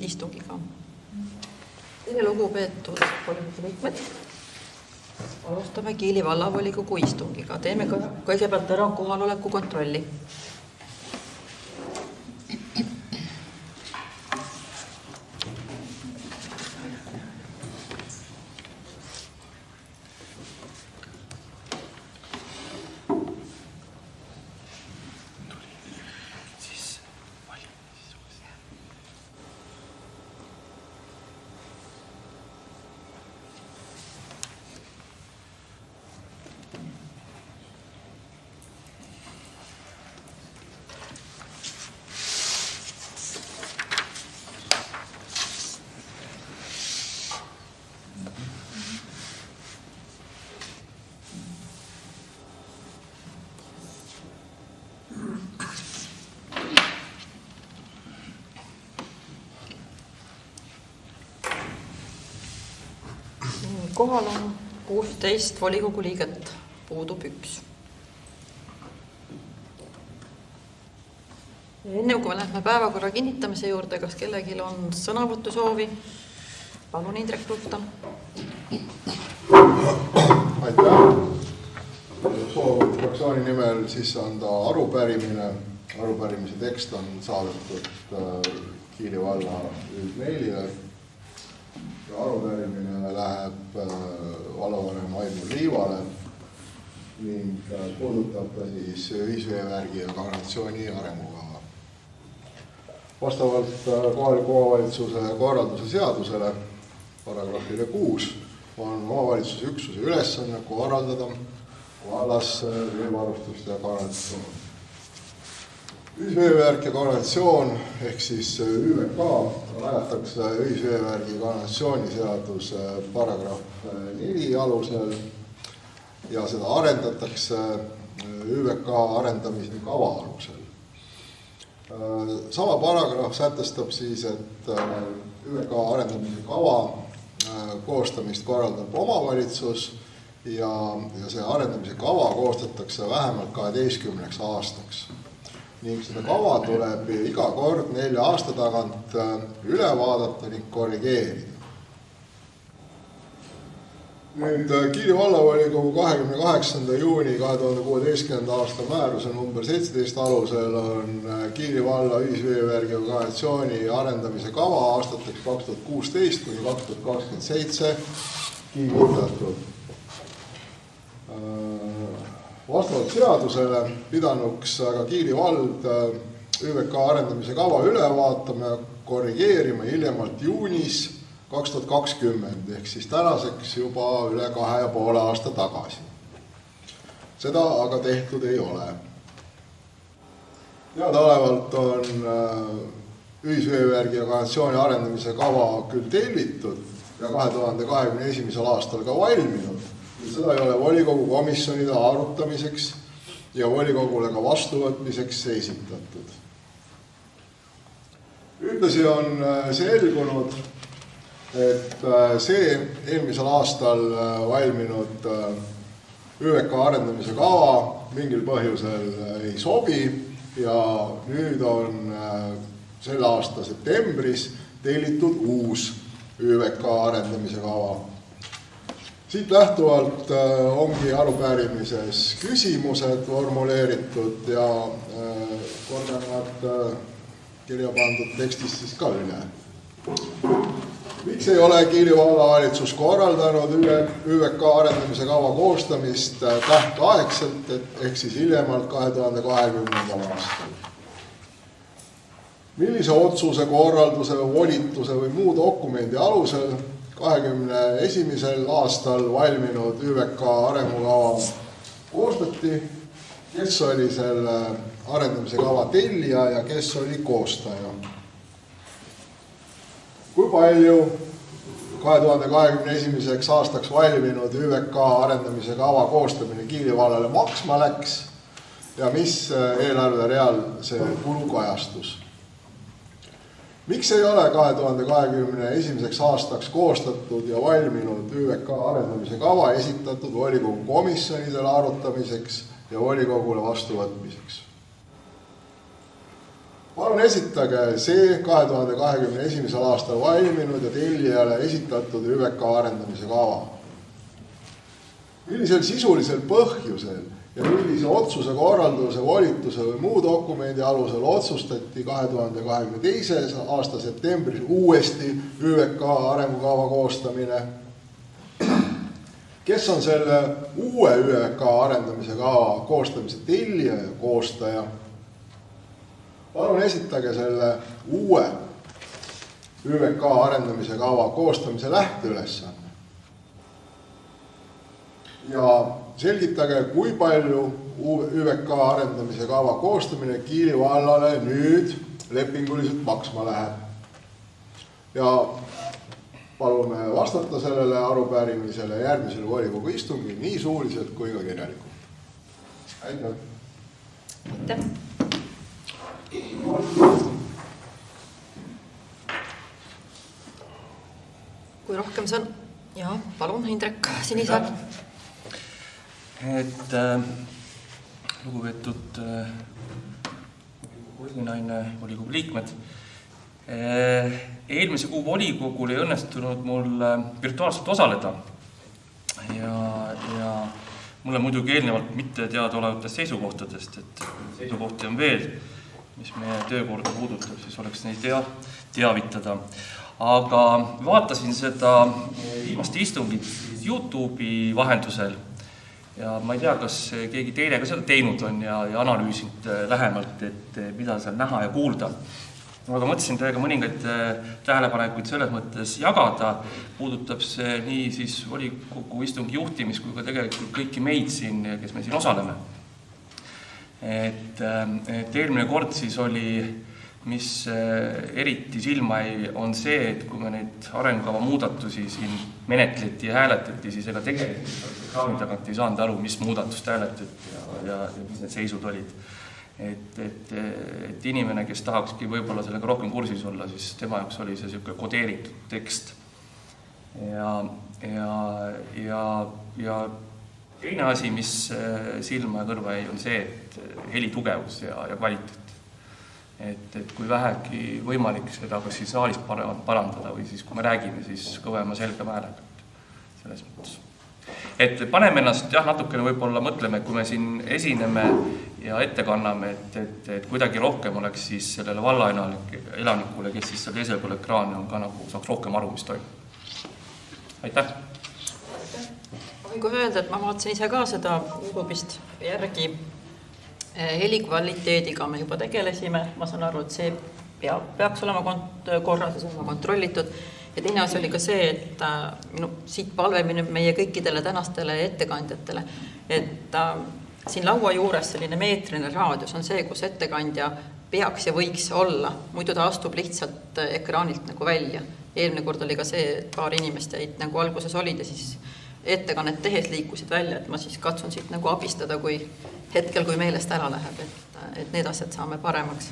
istungiga. Tere lugupeetud volikogu liikmed. Alustame Kiili vallavolikogu istungiga. Teeme kõigepealt ära kohaloleku kontrolli. Kohal on 16 volikogu liiget, puudub 1. Enne kui me lähme päevakorra kinnitamise juurde, kas kellelgi on sõnavõttu soovi? Palun, Indrek Ruhta. Aitäh. Soov fraktsiooni nimel sisse anda arupärimine. Arupärimise tekst on saadetud Kiili valla üldmeilile. Arupärimine läheb vallavanem Aimar Liivale ning puudutab siis ühisveevärgi ja kanalisatsiooni arengukava. Vastavalt kohaliku omavalitsuse korralduse seadusele paragrahvile 6 on omavalitsuse üksuse ülesanne korraldada vallas veevarustust ja kanalisatsiooni. Ühisveevärk ja kanalisatsioon ehk siis ÜVK rajatakse ühisveevärgi ja kanalisatsiooni seaduse paragrahv 4 alusel ja seda arendatakse ÜVK arendamise kava alusel. Sama paragrahv sätestab siis, et ÜVK arendamise kava koostamist korraldab omavalitsus ja see arendamise kava koostatakse vähemalt 12 aastaks. Ning seda kava tuleb iga kord 4 aasta tagant üle vaadata ning korrigeerida. Nüüd Kiili vallavolikogu 28. juuni 2016. aasta määruse number 17 alusel on Kiili valla ühisveevärgi ja kanalisatsiooni arendamise kava aastateks 2016 kuni 2027 kinnitatud. Vastavalt seadusele pidanuks aga Kiili vald ÜVK arendamise kava üle vaatama ja korrigeerima hiljemalt juunis 2020 ehk siis tänaseks juba üle 2,5 aasta tagasi. Seda aga tehtud ei ole. Teadaolevalt on ühisveevärgi ja kanalisatsiooni arendamise kava küll tellitud ja 2021. aastal ka valminud. Seda ei ole volikogu komisjonide arutamiseks ja volikogule ka vastuvõtmiseks esitatud. Ühtlasi on selgunud, et see eelmisel aastal valminud ÜVK arendamise kava mingil põhjusel ei sobi ja nüüd on selle aasta septembris tellitud uus ÜVK arendamise kava. Siit lähtuvalt ongi arupärimises küsimused formuleeritud ja kordan nad kirja pandud tekstist siis ka üle. Miks ei ole Kiili vallavalitsus korraldanud ÜVK arendamise kava koostamist tähtaegselt ehk siis hiljemalt 2020. aastal? Millise otsuse, korralduse, volituse või muu dokumendi alusel 2021. aastal valminud ÜVK arengukava koostati, kes oli selle arendamise kava tellija ja kes oli koostaja? Kui palju 2021. aastaks valminud ÜVK arendamise kava koostamine Kiili vallale maksma läks ja mis eelarve real see kulu kajastus? Miks ei ole 2021. aastaks koostatud ja valminud ÜVK arendamise kava esitatud volikogu komisjonidele arutamiseks ja volikogule vastuvõtmiseks? Palun esitage see 2021. aastal valminud ja tellijale esitatud ÜVK arendamise kava. Millisel sisulisel põhjusel ja millise otsuse, korralduse, volituse või muu dokumendi alusel otsustati 2022. aasta septembris uuesti ÜVK arengukava koostamine? Kes on selle uue ÜVK arendamise kava koostamise tellija ja koostaja? Palun esitage selle uue ÜVK arendamise kava koostamise lähteülesanne. Ja selgitage, kui palju ÜVK arendamise kava koostamine Kiili vallale nüüd lepinguliselt maksma läheb. Ja palume vastata sellele arupärimisele järgmisel volikogu istungil nii suuliselt kui ka kirjalikult. Aitäh! Aitäh! Kui rohkem sõn... Jaa, palun, Indrek Sinisaar. Lugupeetud volinaine, volikogu liikmed. Eelmise kuu volikogul ei õnnestunud mul virtuaalselt osaleda ja mulle muidugi eelnevalt mitte teada olevatest seisukohtadest, et seisukohti on veel, mis meie töökorda puudutab, siis oleks neid teavitada. Aga vaatasin seda viimast istungit YouTube'i vahendusel ja ma ei tea, kas keegi teine ka seda teinud on ja analüüsinud lähemalt, et mida seal näha ja kuulda. Aga mõtlesin teiega mõningaid tähelepanekuid selles mõttes jagada. Puudutab see nii siis volikogu istungi juhtimis kui ka tegelikult kõiki meid siin, kes me siin osaleme. Et eelmine kord siis oli, mis eriti silma on see, et kui me neid arengukava muudatusi siin menetleti ja hääletati, siis ega tegelikult ekraani tagant ei saanud aru, mis muudatust hääletati ja mis need seisud olid. Et inimene, kes tahakski võib-olla sellega rohkem kursis olla, siis tema jaoks oli see selline kodeeritud tekst. Ja teine asi, mis silma ja kõrva jäi, on see, et heli tugevus ja kvaliteet. Et kui vähegi võimalik seda kas siis saalis parandada või siis kui me räägime, siis kõvema selgema häälega selles mõttes. Et paneme ennast natukene võib-olla mõtleme, kui me siin esineme ja ette kanname, et kuidagi rohkem oleks siis sellele valla elanikule, kes siis seal teisel pool ekraani on ka nagu saaks rohkem aru, mis toimub. Aitäh! Võin kohe öelda, et ma vaatasin ise ka seda YouTube'ist järgi helikvaliteediga me juba tegelesime. Ma saan aru, et see peaks olema korras ja olema kontrollitud. Ja teine asi oli ka see, et siit palve meie kõikidele tänastele ettekandjatele, et siin laua juures selline meetrine raadius on see, kus ettekandja peaks ja võiks olla, muidu ta astub lihtsalt ekraanilt nagu välja. Eelmine kord oli ka see, et paar inimest jäid nagu alguses olid ja siis ettekannet tehes liikusid välja, et ma siis katsun siit nagu abistada, kui hetkel, kui meelest ära läheb, et need asjad saame paremaks.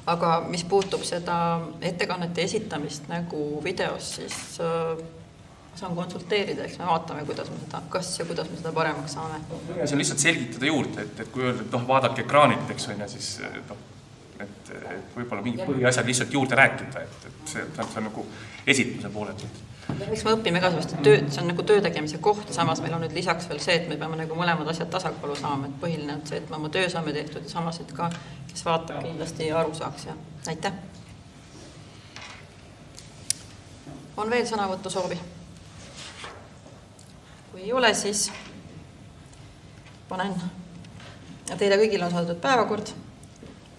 Aga mis puutub seda ettekannete esitamist nagu videos, siis saan konsulteerida, eks me vaatame, kuidas me seda paremaks saame. See on lihtsalt selgitada juurde, et kui öelda, et vaadake ekraanilt, eks on ja siis et võib-olla mingid põhiasjad lihtsalt juurde rääkida, et see on nagu esitluse pooled. Eks me õpime ka sellest, et see on nagu töö tegemise koht ja samas meil on nüüd lisaks veel see, et me peame nagu mõlemad asjad tasakaalu saama, et põhiline on see, et me oma töö saame tehtud ja samas, et ka kes vaatab kindlasti aru saaks ja aitäh. On veel sõnavõttu soovi? Kui ei ole, siis panen, teile kõigile on saadud päevakord,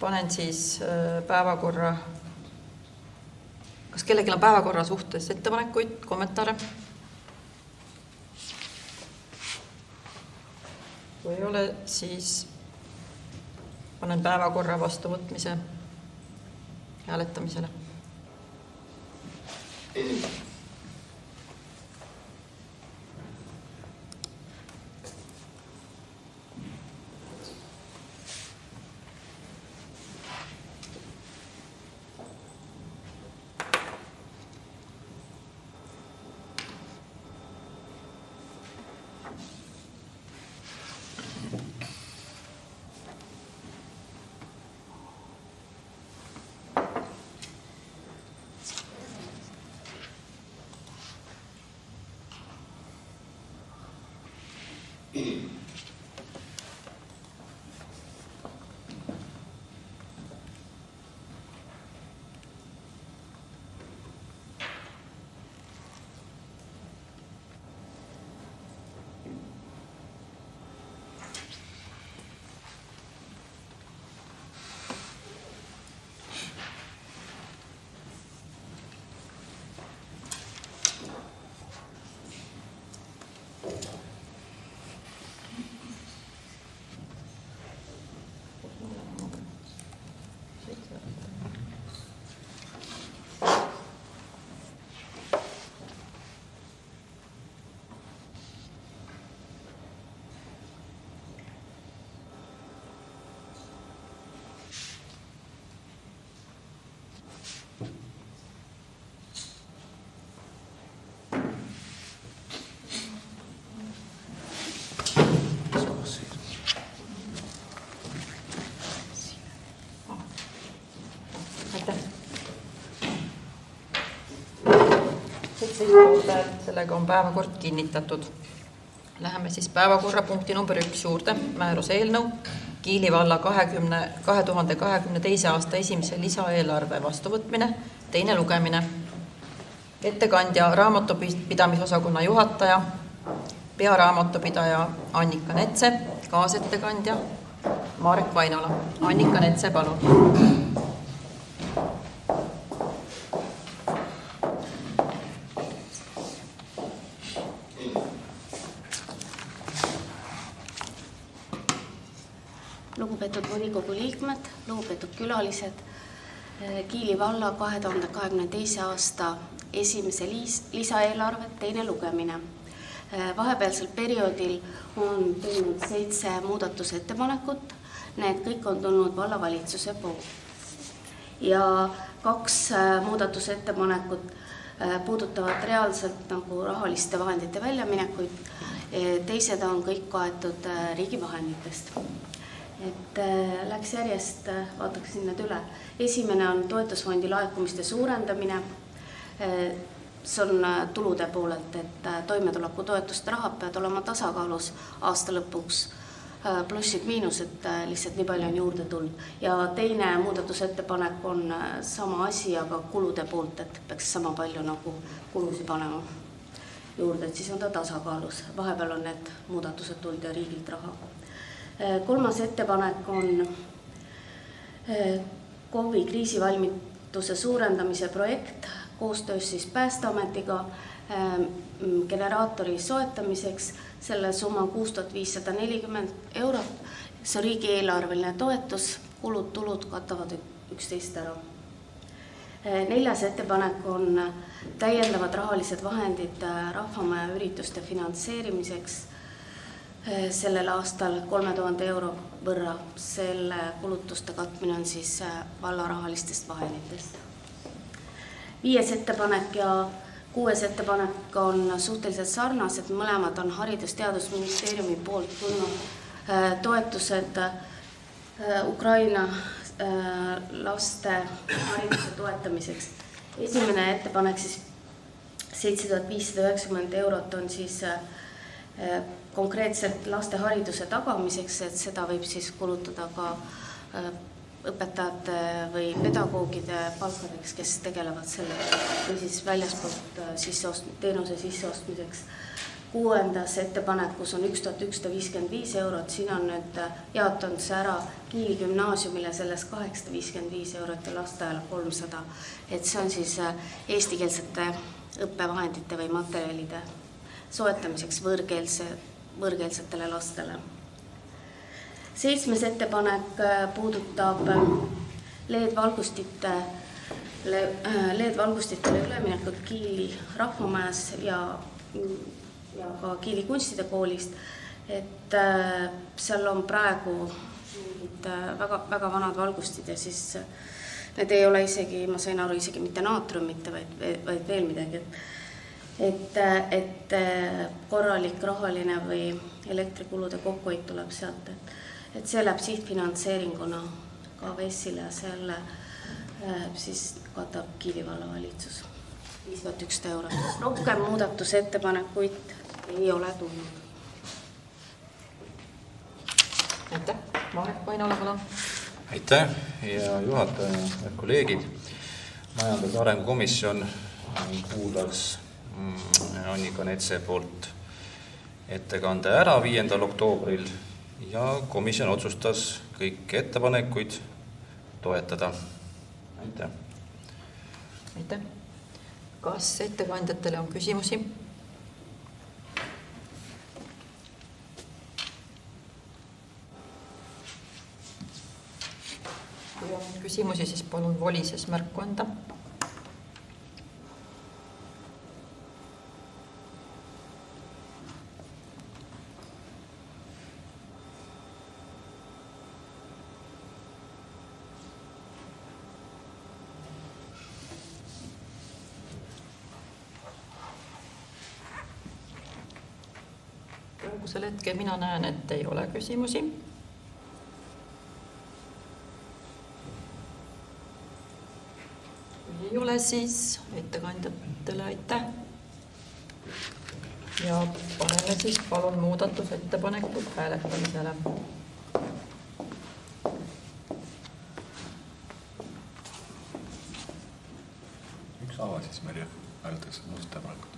panen siis päevakorra. Kas kellelgi on päevakorra suhtes ettepanekuid, kommentaare? Kui ei ole, siis panen päevakorra vastuvõtmise hääletamisele. Sellega on päevakord kinnitatud. Läheme siis päevakorrapunkti number 1 juurde, määruse eelnõu, Kiili valla 2022. aasta esimese lisaeelarve vastuvõtmine, teine lugemine. Ettekandja raamatupidamisosakonna juhataja, pearaamatupidaja Annika Netse, kaasettekandja Marek Vainola. Annika Netse, palun. Lugupeetud volikogu liikmed, lugupeetud külalised, Kiili valla 2022. aasta esimese lisaeelarve teine lugemine. Vahepealsel perioodil on tulnud 7 muudatusettepanekut, need kõik on tulnud vallavalitsuse poolt. Ja 2 muudatusettepanekut puudutavad reaalselt nagu rahaliste vahendite väljaminekuid, teised on kõik kaetud riigi vahenditest. Läks järjest, vaataksin need üle. Esimene on toetusfondi laekumiste suurendamine. See on tulude poolelt, et toimetuleku toetuste rahad peavad olema tasakaalus aasta lõpuks, plussid miinused, lihtsalt nii palju on juurde tulnud. Ja teine muudatusettepanek on sama asi, aga kulude poolt, et peaks sama palju nagu kulusi panema juurde, et siis on ta tasakaalus. Vahepeal on need muudatused tulnud ja riigilt raha. Kolmas ettepanek on KOV-i kriisivalmiduse suurendamise projekt koostöös siis Päästeametiga generaatori soetamiseks. Selle summa on 6540 €. See on riigieelarveline toetus, kulud-tulud katavad 11 ära. Neljas ettepanek on täiendavad rahalised vahendid rahvamaja ürituste finantseerimiseks sellel aastal 3000 € võrra. Selle kulutuste katmine on siis valla rahalistest vahenditest. 5. ettepanek ja 6. ettepanek on suhteliselt sarnased. Mõlemad on Haridus- ja Teadusministeeriumi poolt tulnud toetused Ukraina laste hariduse toetamiseks. Esimene ettepanek siis 7590 € on siis konkreetselt laste hariduse tagamiseks, et seda võib siis kulutada ka õpetajate või pedagoogide palkadeks, kes tegelevad selle või siis väljaspoolt teenuse sisseostmiseks. 6. ettepanekus on 1155 €. Siin on nüüd jaotanud see ära Kiili gümnaasiumile selles 855 € ja lasteajale 300. Et see on siis eestikeelsete õppevahendite või materjalide soetamiseks võõrkeelsetele lastele. 7. ettepanek puudutab LED-valgustitele üleminekut Kiili rahvamajas ja ka Kiili kunstide koolist, et seal on praegu väga vanad valgustid ja siis need ei ole isegi, ma sain aru, isegi mitte naatriumite, vaid veel midagi. Et korralik rahaline või elektrikulude kokkuhoid tuleb sealt, et see läheb sihtfinantseeringuna KVS-ile ja selle siis katab Kiili vallavalitsus 51 €. Rohkem muudatusettepanekuid ei ole tulnud. Aitäh, Marek Vainola, palun. Aitäh, hea juhataja, head kolleegid. Majandus- ja arengukomisjon kuulas Annika Netse poolt ettekande ära 5. oktoobril ja komisjon otsustas kõik ettepanekuid toetada. Aitäh. Aitäh. Kas ettekandjatele on küsimusi? Kui on küsimusi, siis palun volises märku anda. Praegusel hetkel mina näen, et ei ole küsimusi. Kui ei ole, siis ettekandjatele aitäh. Ja paneme siis palun muudatusettepanekud hääletamisele. Ava siis Merje hääletakse muudatusettepanekut.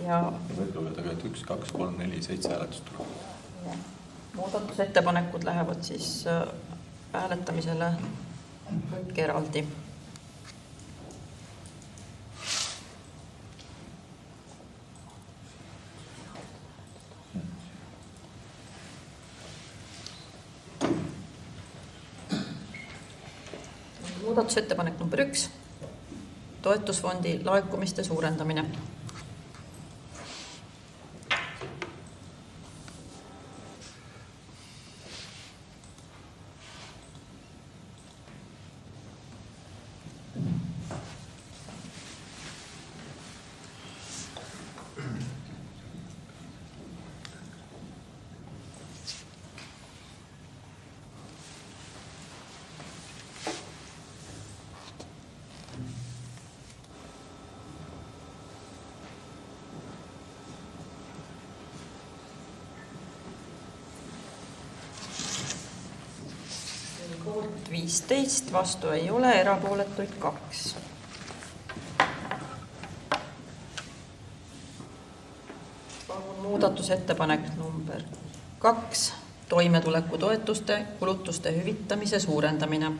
Ja võib lugeda ka, et 1, 2, 3, 4, 7 hääletust tuleb. Muudatusettepanekud lähevad siis hääletamisele kõik eraldi. Muudatusettepanek number 1. Toetusfondi laekumiste suurendamine. Poolt 15, vastu ei ole, erapooletuid 2. Muudatusettepanek number 2. Toimetulekutoetuste kulutuste hüvitamise suurendamine.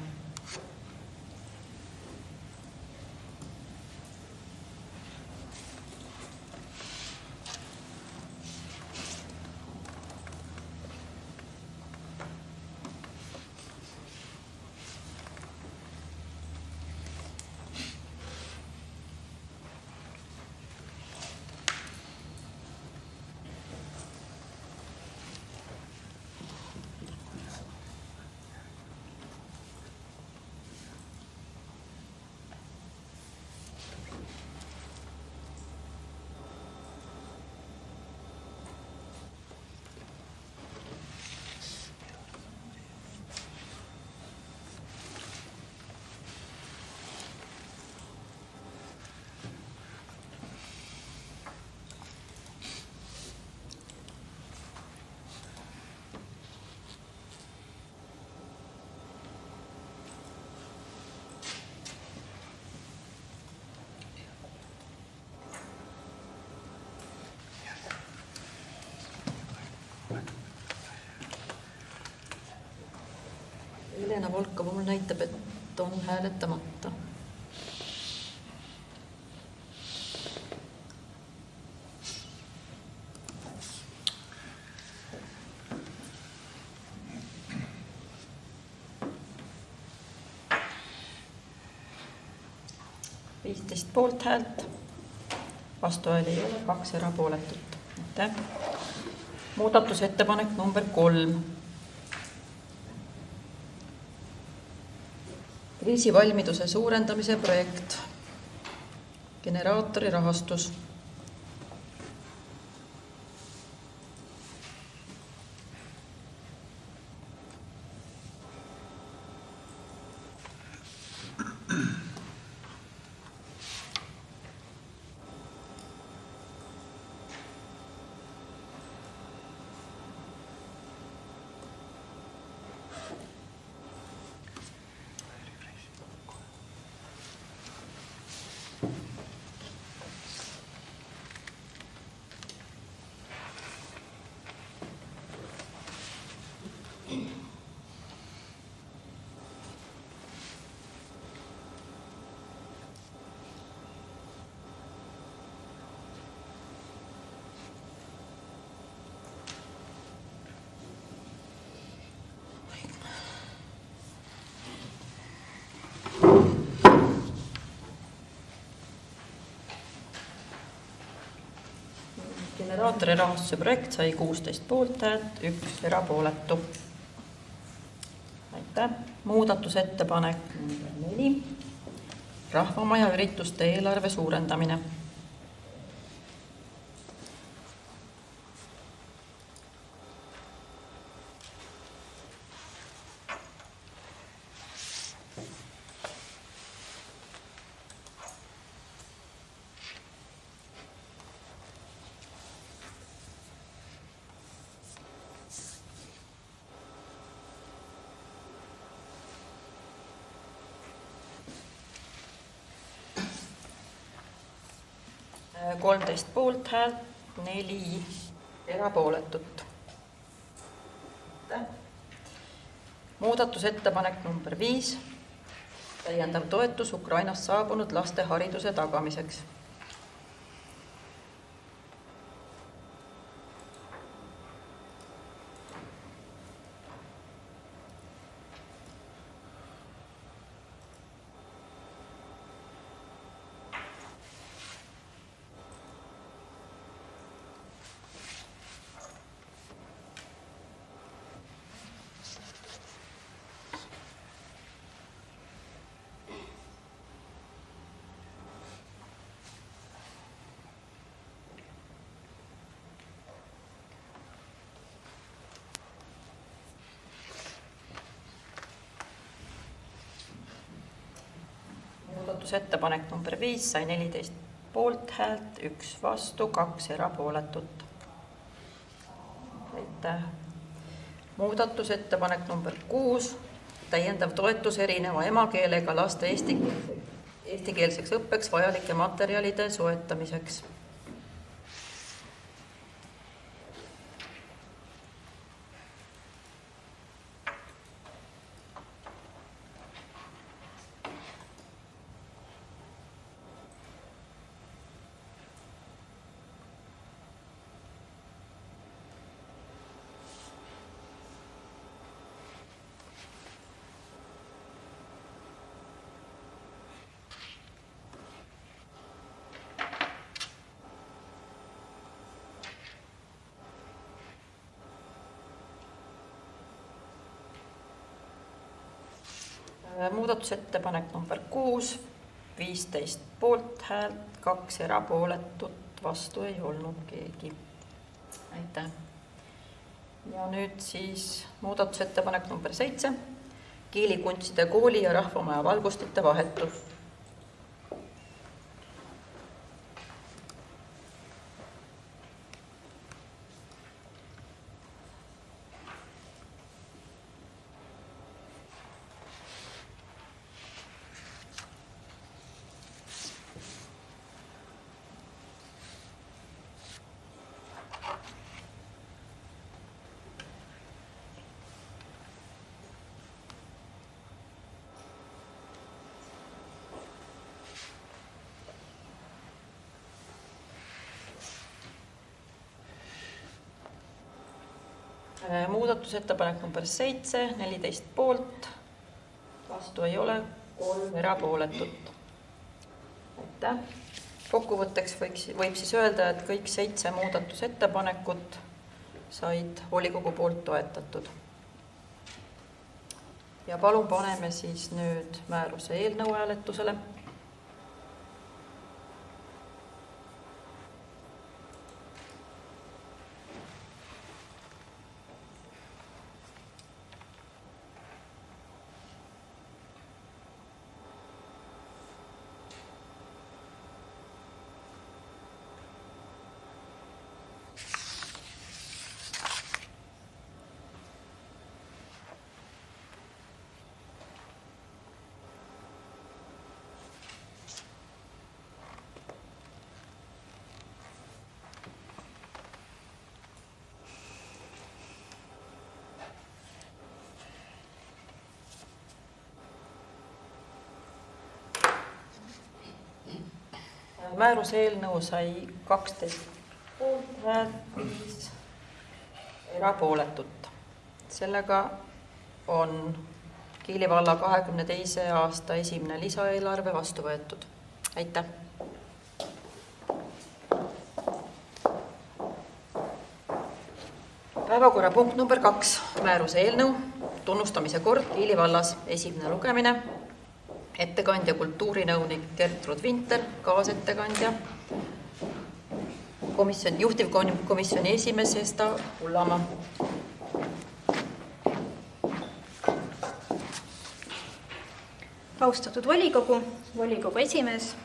Helena Volkova mul näitab, et on hääletamata. Viisteist poolt häält, vastuhääli ei ole, 2 erapooletut. Aitäh. Muudatusettepanek number 3. Kriisivalmiduse suurendamise projekt, generaatori rahastus. generaatori rahastuse projekt sai 16 poolthäält, 1 erapooletu. Aitäh. Muudatusettepanek number 4. Rahvamaja ürituste eelarve suurendamine. – 13 poolthäält, 4 erapooletut. Muudatusettepanek number 5. Täiendav toetus Ukrainast saabunud laste hariduse tagamiseks. Muudatusettepanek number 5 sai 14 poolthäält, 1 vastu, 2 erapooletut. Aitäh. Muudatusettepanek number 6. Täiendav toetus erineva emakeelega laste eestikeelseks õppeks vajalike materjalide soetamiseks. Muudatusettepanek number 6, 15 poolthäält, 2 erapooletut, vastu ei olnud keegi. Aitäh. Ja nüüd siis muudatusettepanek number 7, Kiilikunstide kooli ja Rahvamaja valgustite vahetus. Muudatusettepanek number 7, 14 poolt, vastu ei ole, 3 erapooletut. Aitäh. Kokkuvõtteks võib siis öelda, et kõik 7 muudatusettepanekut said volikogu poolt toetatud. Ja palun paneme siis nüüd määruse eelnõu hääletusele. Määruse eelnõu sai 12 poolthäält, 5 erapooletut. Sellega on Kiili valla 22. aasta esimene lisaeelarve vastu võetud. Aitäh! Päevakorrapunkt number 2, määruse eelnõu, tunnustamise kord Kiili vallas, esimene lugemine. Ettekandja kultuurinõunik Gertrud Vinter, kaasettekandja, juhtivkomisjoni esimees Esta Kullamaa. Austatud volikogu esimees,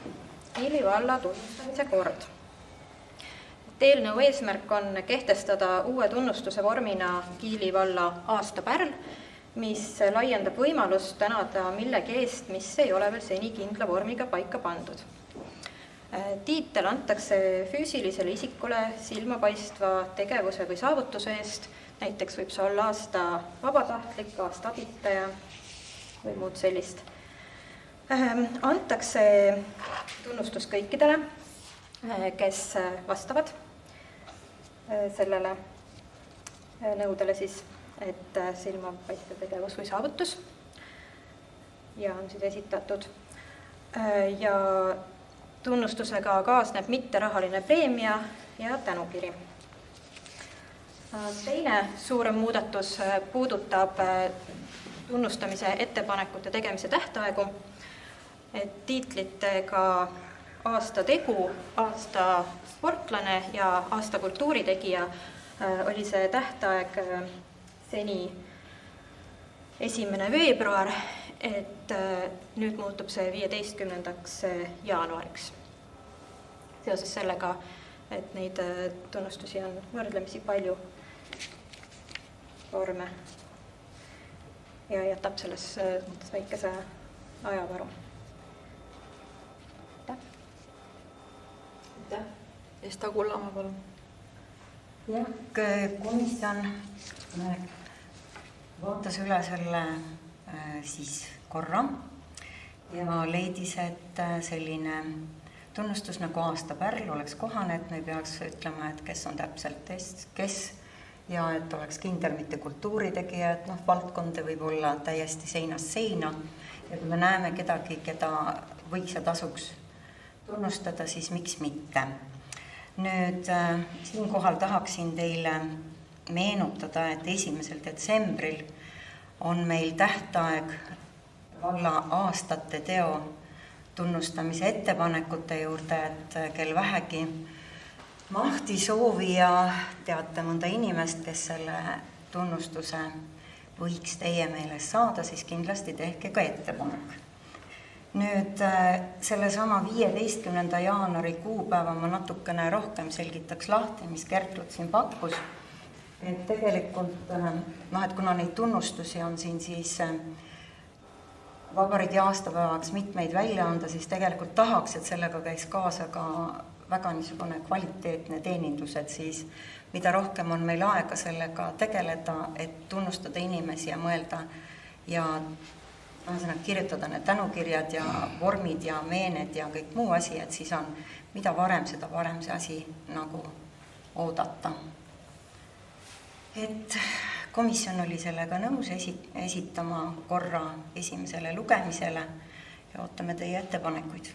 Kiili valla tunnustamise kord. Eelnõu eesmärk on kehtestada uue tunnustuse vormina Kiili valla aastapärl, mis laiendab võimalust tänada millegi eest, mis ei ole veel seni kindla vormiga paika pandud. Tiitel antakse füüsilisele isikule silmapaistva tegevuse või saavutuse eest, näiteks võib see olla aasta vabatahtlik, aasta abitaja või muud sellist. Antakse tunnustus kõikidele, kes vastavad sellele nõudele siis, et silmapaistev tegevus või saavutus ja on siis esitatud. Ja tunnustusega kaasneb mitterahaline preemia ja tänukiri. Teine suurem muudatus puudutab tunnustamise ettepanekute tegemise tähtaegu, et tiitlitega aasta tegu, aasta sportlane ja aasta kultuuritegija oli see tähtaeg seni 1. veebruar, et nüüd muutub see 15. jaanuariks. Seoses sellega, et neid tunnustusi on võrdlemisi palju vorme ja jätab selles mõttes väikese ajavaru. Esta Kullamaa, palun. Jah, komisjon vaatas üle selle siis korra ja leidis, et selline tunnustus nagu aastapärl oleks kohane, et me ei peaks ütlema, et kes on täpselt kes ja et oleks kindel mitte kultuuritegija, et valdkonda võib olla täiesti seinast seina ja kui me näeme kedagi, keda võiks ja tasuks tunnustada, siis miks mitte. Nüüd siinkohal tahaksin teile meenutada, et 1. detsembril on meil tähtaeg valla aastate teo tunnustamise ettepanekute juurde, et kel vähegi mahti soovi ja teate mõnda inimest, kes selle tunnustuse võiks teie meelest saada, siis kindlasti tehke ka ettepanek. Nüüd sellesama 15. jaanuari kuupäeva ma natukene rohkem selgitaks lahti, mis Gertrud siin pakkus. Et tegelikult, et kuna neid tunnustusi on siin siis vabariigi aastapäevaks mitmeid välja anda, siis tegelikult tahaks, et sellega käis kaasa ka väga niisugune kvaliteetne teenindus, et siis mida rohkem on meil aega sellega tegeleda, et tunnustada inimesi ja mõelda ja kirjutada need tänukirjad ja vormid ja meened ja kõik muu asi, et siis on mida varem, seda varem see asi nagu oodata. Et komisjon oli sellega nõus esitama korra esimesele lugemisele ja ootame teie ettepanekuid.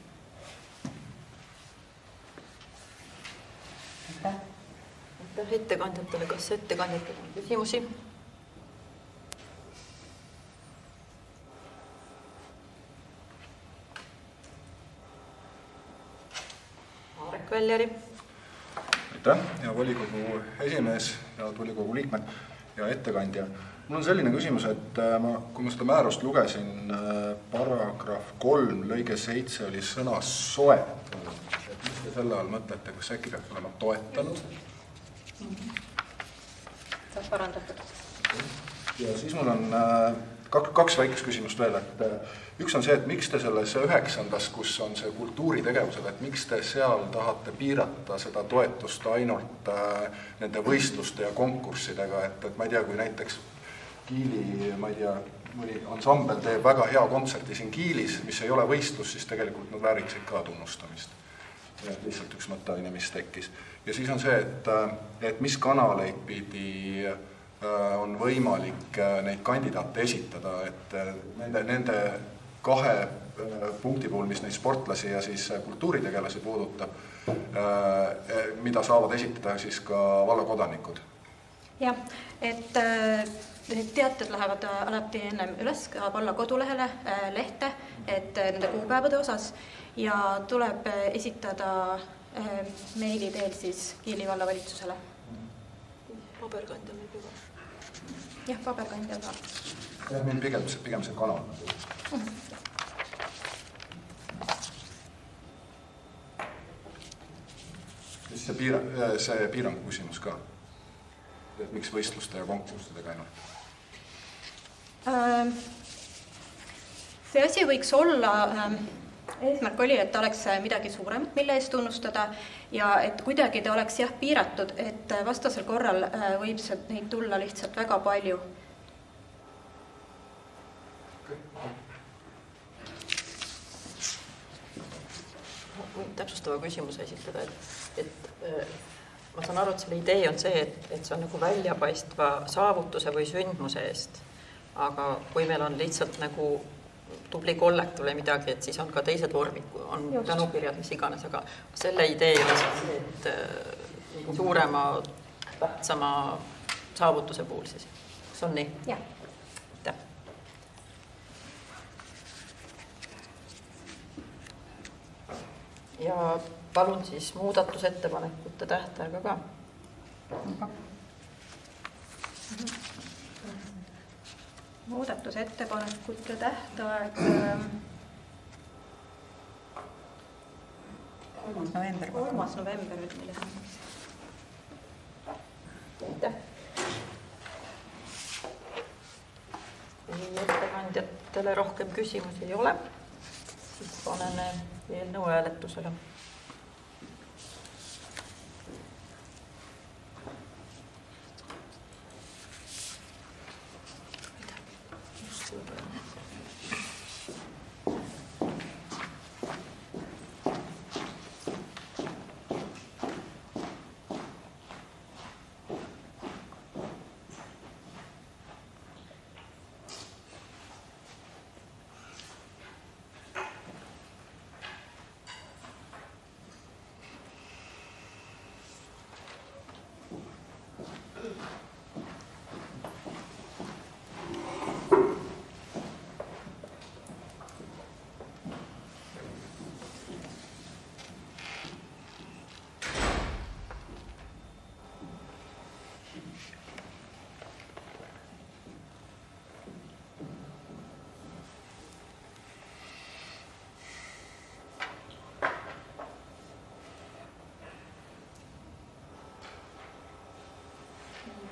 Aitäh ettekandjatele, kas ettekandjatele on küsimusi? Väljari. Aitäh, ja volikogu esimees ja volikogu liikmed ja ettekandja. Mul on selline küsimus, et kui ma seda määrust lugesin, paragrahv 3, lõige 7 oli sõna soetanud. Mis te selle all mõtlete, kas äkki peaks olema toetanud? Saab parandatud. Ja siis mul on kaks väikest küsimust veel, et üks on see, et miks te selles 9. kus on see kultuuritegevused, et miks te seal tahate piirata seda toetust ainult nende võistluste ja konkurssidega, et ma ei tea, kui näiteks Kiili, ma ei tea, mõni ansambel teeb väga hea kontserti siin Kiilis, mis ei ole võistlus, siis tegelikult nad vääriksid ka tunnustamist. Ja lihtsalt üks mõtteaine, mis tekkis. Ja siis on see, et mis kanaleid pidi on võimalik neid kandidaate esitada, et nende kahe punkti puhul, mis neid sportlasi ja siis kultuuritegelasi puudutab, mida saavad esitada siis ka vallakodanikud. jah, et teated lähevad alati ennem üles ka valla kodulehele lehte, et nende kuupäevade osas ja tuleb esitada meili teel siis Kiili vallavalitsusele. Paberkandja meil juba. Jah, paberkandja ka. Ja, meil pigem see kanal. See piirangu küsimus ka. Et miks võistluste ja konkurssidega ainult? See asi võiks olla, eesmärk oli, et oleks midagi suuremat, mille eest tunnustada ja et kuidagi ta oleks jah piiratud, et vastasel korral võib neid tulla lihtsalt väga palju. Võin täpsustava küsimuse esitada, et ma saan aru, et selle idee on see, et see on nagu väljapaistva saavutuse või sündmuse eest. Aga kui meil on lihtsalt nagu tubli kollektiiv või midagi, et siis on ka teised vormid, on tänukirjad, mis iganes, aga selle idee on see, et suurema, tähtsama saavutuse puhul siis. Kas on nii? Jah. Ja palun siis muudatusettepanekute tähtaega ka. Muudatusettepanekute tähtaeg 3. november. 3. november nüüd meile. Aitäh. Kui ettekandjatele rohkem küsimusi ei ole, siis paneme eelnõu hääletusele.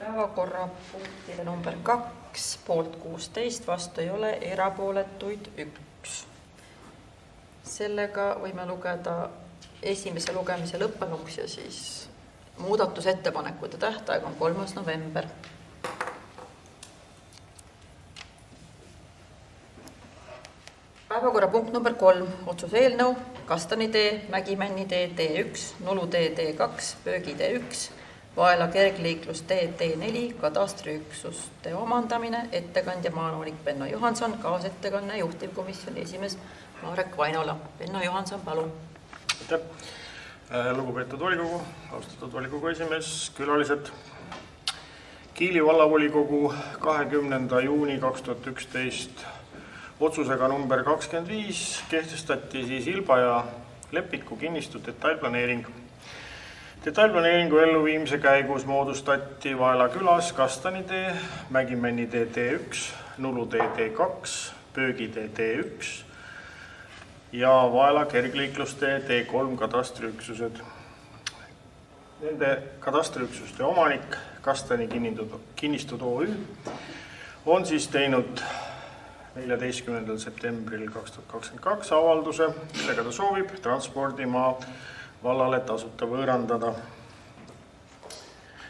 Päevakorrapunktile number 2, poolt 16, vastu ei ole, erapooletuid 1. Sellega võime lugeda esimese lugemise lõppenuks ja siis muudatusettepanekute tähtaeg on 3. november. Päevakorrapunkt number 3, otsuse eelnõu, Kastani tee, Mägimänni tee, T1, Nulu tee, T2, Pöögi T1, Vaela kergliiklus T4, katastriüksuste omandamine, ettekandja maanõunik Benno Johanson, kaasettekanne juhtivkomisjoni esimees Marek Vainola. Benno Johanson, palun. Aitäh. Lugupeetud volikogu, austatud volikogu esimees, külalised. Kiili vallavolikogu 20. juuni 2011 otsusega number 25 kehtestati siis Ilba ja Lepiku kinnistu detailplaneering. Detailplaneeringu elluviimise käigus moodustati Vaela külas Kastani tee, Mägimänni tee T1, Nulu tee T2, Pöögi tee T1 ja Vaela kergliiklustee T3 katastriüksused. Nende katastriüksuste omanik Kastani kinnistud OÜ on siis teinud 14. septembril 2022 avalduse, millega ta soovib transpordimaa vallale tasuta võõrandada.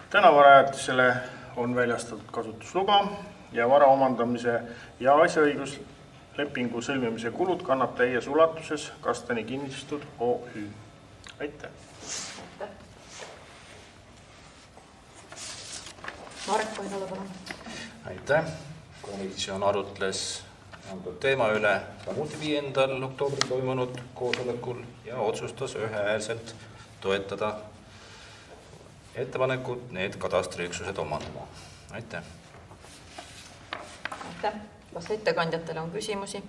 Tänavarajatisele on väljastatud kasutusluba ja vara omandamise ja asjaõiguslepingu sõlmimise kulud kannab täies ulatuses Kastani kinnistud OÜ. Aitäh! Marek Vainola, palun. Aitäh! Komisjon arutles antud teema üle samuti 5. oktoobril toimunud koosolekul ja otsustas ühehäälselt toetada ettepanekut need katastriüksused omandama. Aitäh! Aitäh! Kas ettekandjatele on küsimusi?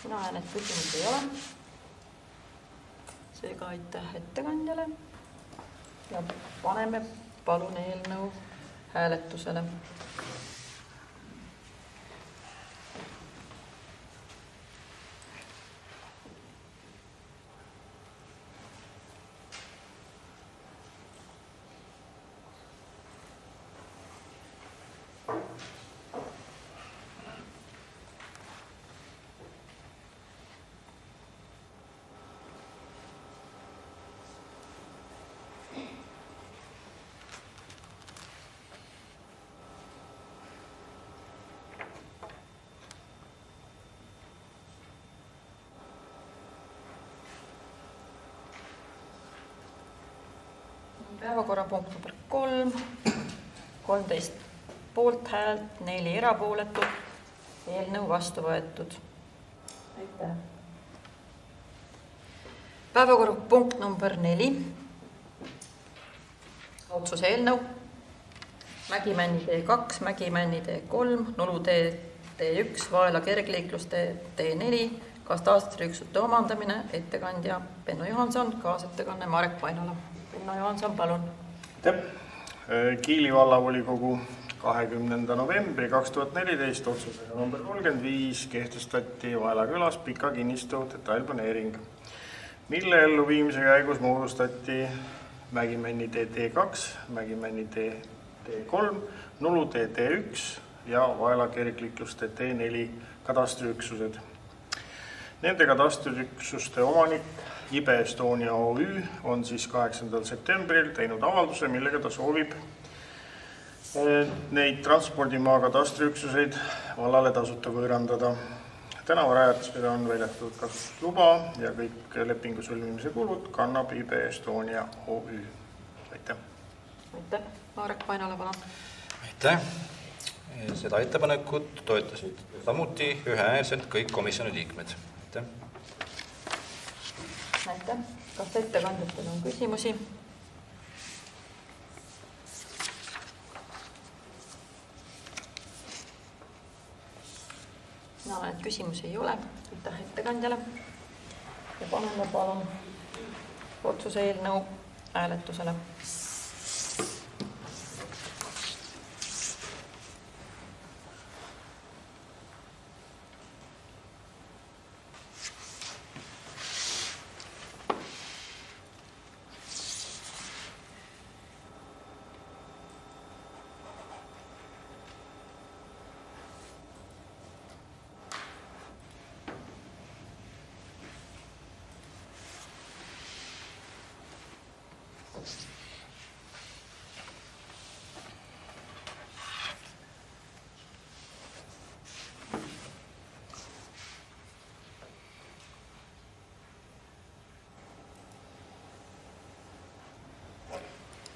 Mina näen, et küsimusi ei ole. Seega aitäh ettekandjale ja paneme palun eelnõu hääletusele. Päevakorrapunkt number 3, 13 poolthäält, 4 erapooletut, eelnõu vastu võetud. Aitäh. Päevakorrapunkt number 4, otsuse eelnõu, Mägimänni tee 2, Mägimänni tee 3, Nulu tee 1, Vaela kergliikluste tee 4, katastriüksuste omandamine, ettekandja Benno Johanson, kaasettekanne Marek Vainola. Benno Johanson, palun. Kiili vallavolikogu 20. novembri 2014 otsusega number 35 kehtestati Vaela külas pika kinnistu detailplaneering, mille elluviimise käigus moodustati Mägimänni tee T2, Mägimänni tee T3, Nulu tee T1 ja Vaela kergliikluste T4 katastriüksused. Nende katastriüksuste omanik Ibe Estonia OÜ on siis 8. septembril teinud avalduse, millega ta soovib neid transpordimaa katastriüksuseid vallale tasuta võõrandada. Tänavarajatistele on väljastatud kasutusluba ja kõik lepingu sõlmimise kulud kannab Ibe Estonia OÜ. Aitäh! Aitäh! Marek Vainola, palun! Aitäh! Seda ettepanekut toetasid samuti ühehäälselt kõik komisjoni liikmed. Aitäh! Aitäh! Kas ettekandjatel on küsimusi? No, et küsimusi ei ole. Aitäh ettekandjale. Ja paneme palun otsuse eelnõu hääletusele.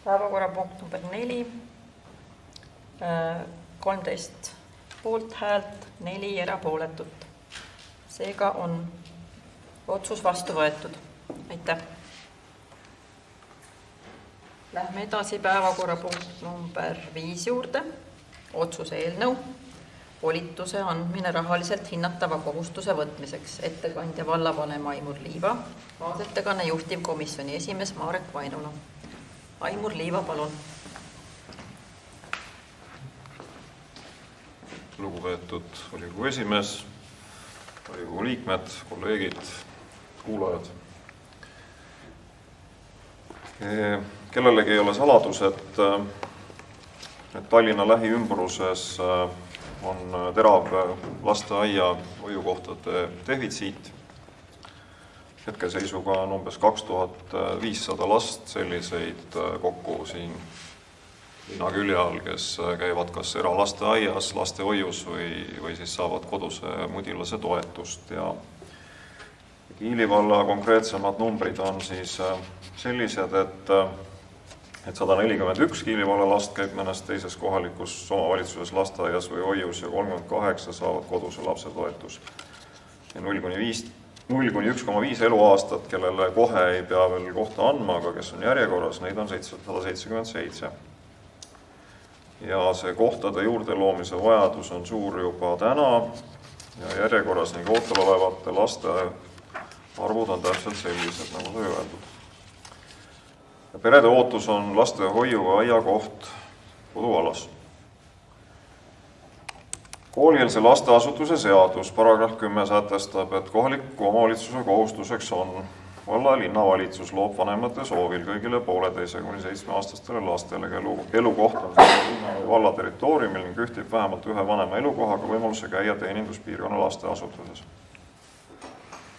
Päevakorrapunkt number 4, 13 poolthäält, 4 erapooletut. Seega on otsus vastu võetud. Aitäh! Lähme edasi päevakorrapunkt number 5 juurde. Otsuse eelnõu, volituse andmine rahaliselt hinnatava kohustuse võtmiseks. Ettekandja vallavanem Aimur Liiva, kaasettekanne juhtivkomisjoni esimees Marek Vainola. Aimur Liiva, palun. Lugupeetud volikogu esimees, volikogu liikmed, kolleegid, kuulajad. Kellelegi ei ole saladus, et Tallinna lähiümbruses on terav lasteaia hoiukohtade defitsiit. Hetkeseisuga on umbes 2500 last selliseid kokku siin linna külje all, kes käivad kas eralasteaias, lastehoius või siis saavad koduse mudilase toetust. Ja Kiili valla konkreetsemad numbrid on siis sellised, et 141 Kiili valla last käib mõnes teises kohalikus omavalitsuses lasteaias või hoius ja 38 saavad koduse lapse toetust. Ja 0–1,5 eluaastat, kellele kohe ei pea veel kohta andma, aga kes on järjekorras, neid on 177. Ja see kohtade juurde loomise vajadus on suur juba täna ja järjekorras ning ootel olevate laste arvud on täpselt sellised, nagu sai öeldud. Perede ootus on lastehoiu ja aiakoht koduvallas. Koolieelse lasteasutuse seadus, paragrahv 10 sätestab, et kohaliku omavalitsuse kohustuseks on valla- ja linnavalitsus loob vanemate soovil kõigile 1,5–7-aastastele lastele, kelle elukoht on valla territooriumil ning ühtib vähemalt ühe vanema elukohaga võimaluse käia teeninduspiirkonna lasteasutuses.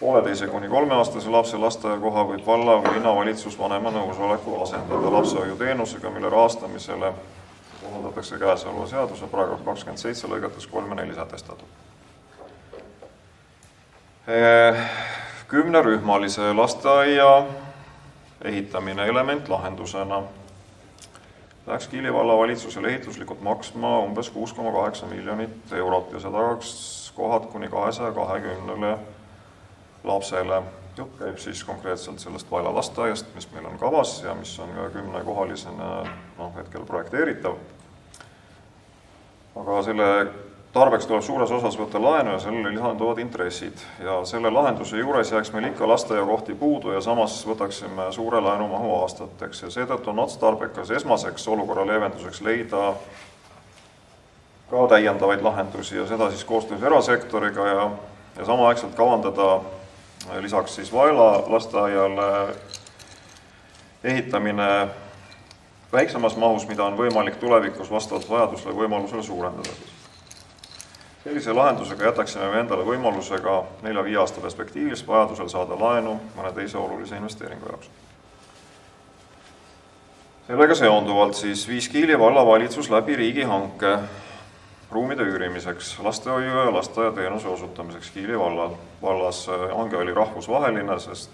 1,5–3-aastase lapse lasteaiakoha võib valla- või linnavalitsus vanema nõusoleku asendada lapsehoiuteenusega, mille rahastamisele kohaldatakse käesoleva seaduse paragrahv 27 lõigates 3 ja 4 sätestatud. 10-rühmalise lasteaia ehitamine elementlahendusena läks Kiili valla valitsusele ehituslikult maksma umbes 6,8 miljonit eurot ja see tagaks kohad kuni 220 lapsele. Jutt käib siis konkreetselt sellest Vaila lasteaiast, mis meil on kavas ja mis on ka 10-kohalisena hetkel projekteeritav. Aga selle tarbeks tuleb suures osas võtta laenu ja sellele lisanduvad intressid. Ja selle lahenduse juures jääks meil ikka lasteaiakohti puudu ja samas võtaksime suure laenumahu aastateks. Ja seetõttu on otstarbekas esmaseks olukorra leevenduseks leida ka täiendavaid lahendusi ja seda siis koostöös erasektoriga ja samaaegselt kavandada lisaks siis Vaila lasteaiale ehitamine väiksemas mahus, mida on võimalik tulevikus vastavalt vajadusele võimalusele suurendada. Sellise lahendusega jätaksime endale võimalusega 4–5 aasta perspektiivis vajadusel saada laenu mõne teise olulise investeeringu jaoks. Sellega seonduvalt siis viis Kiili valla valitsus läbi riigihanke ruumide üürimiseks, lastehoiu ja lasteaiateenuse osutamiseks Kiili vallas. Hange oli rahvusvaheline, sest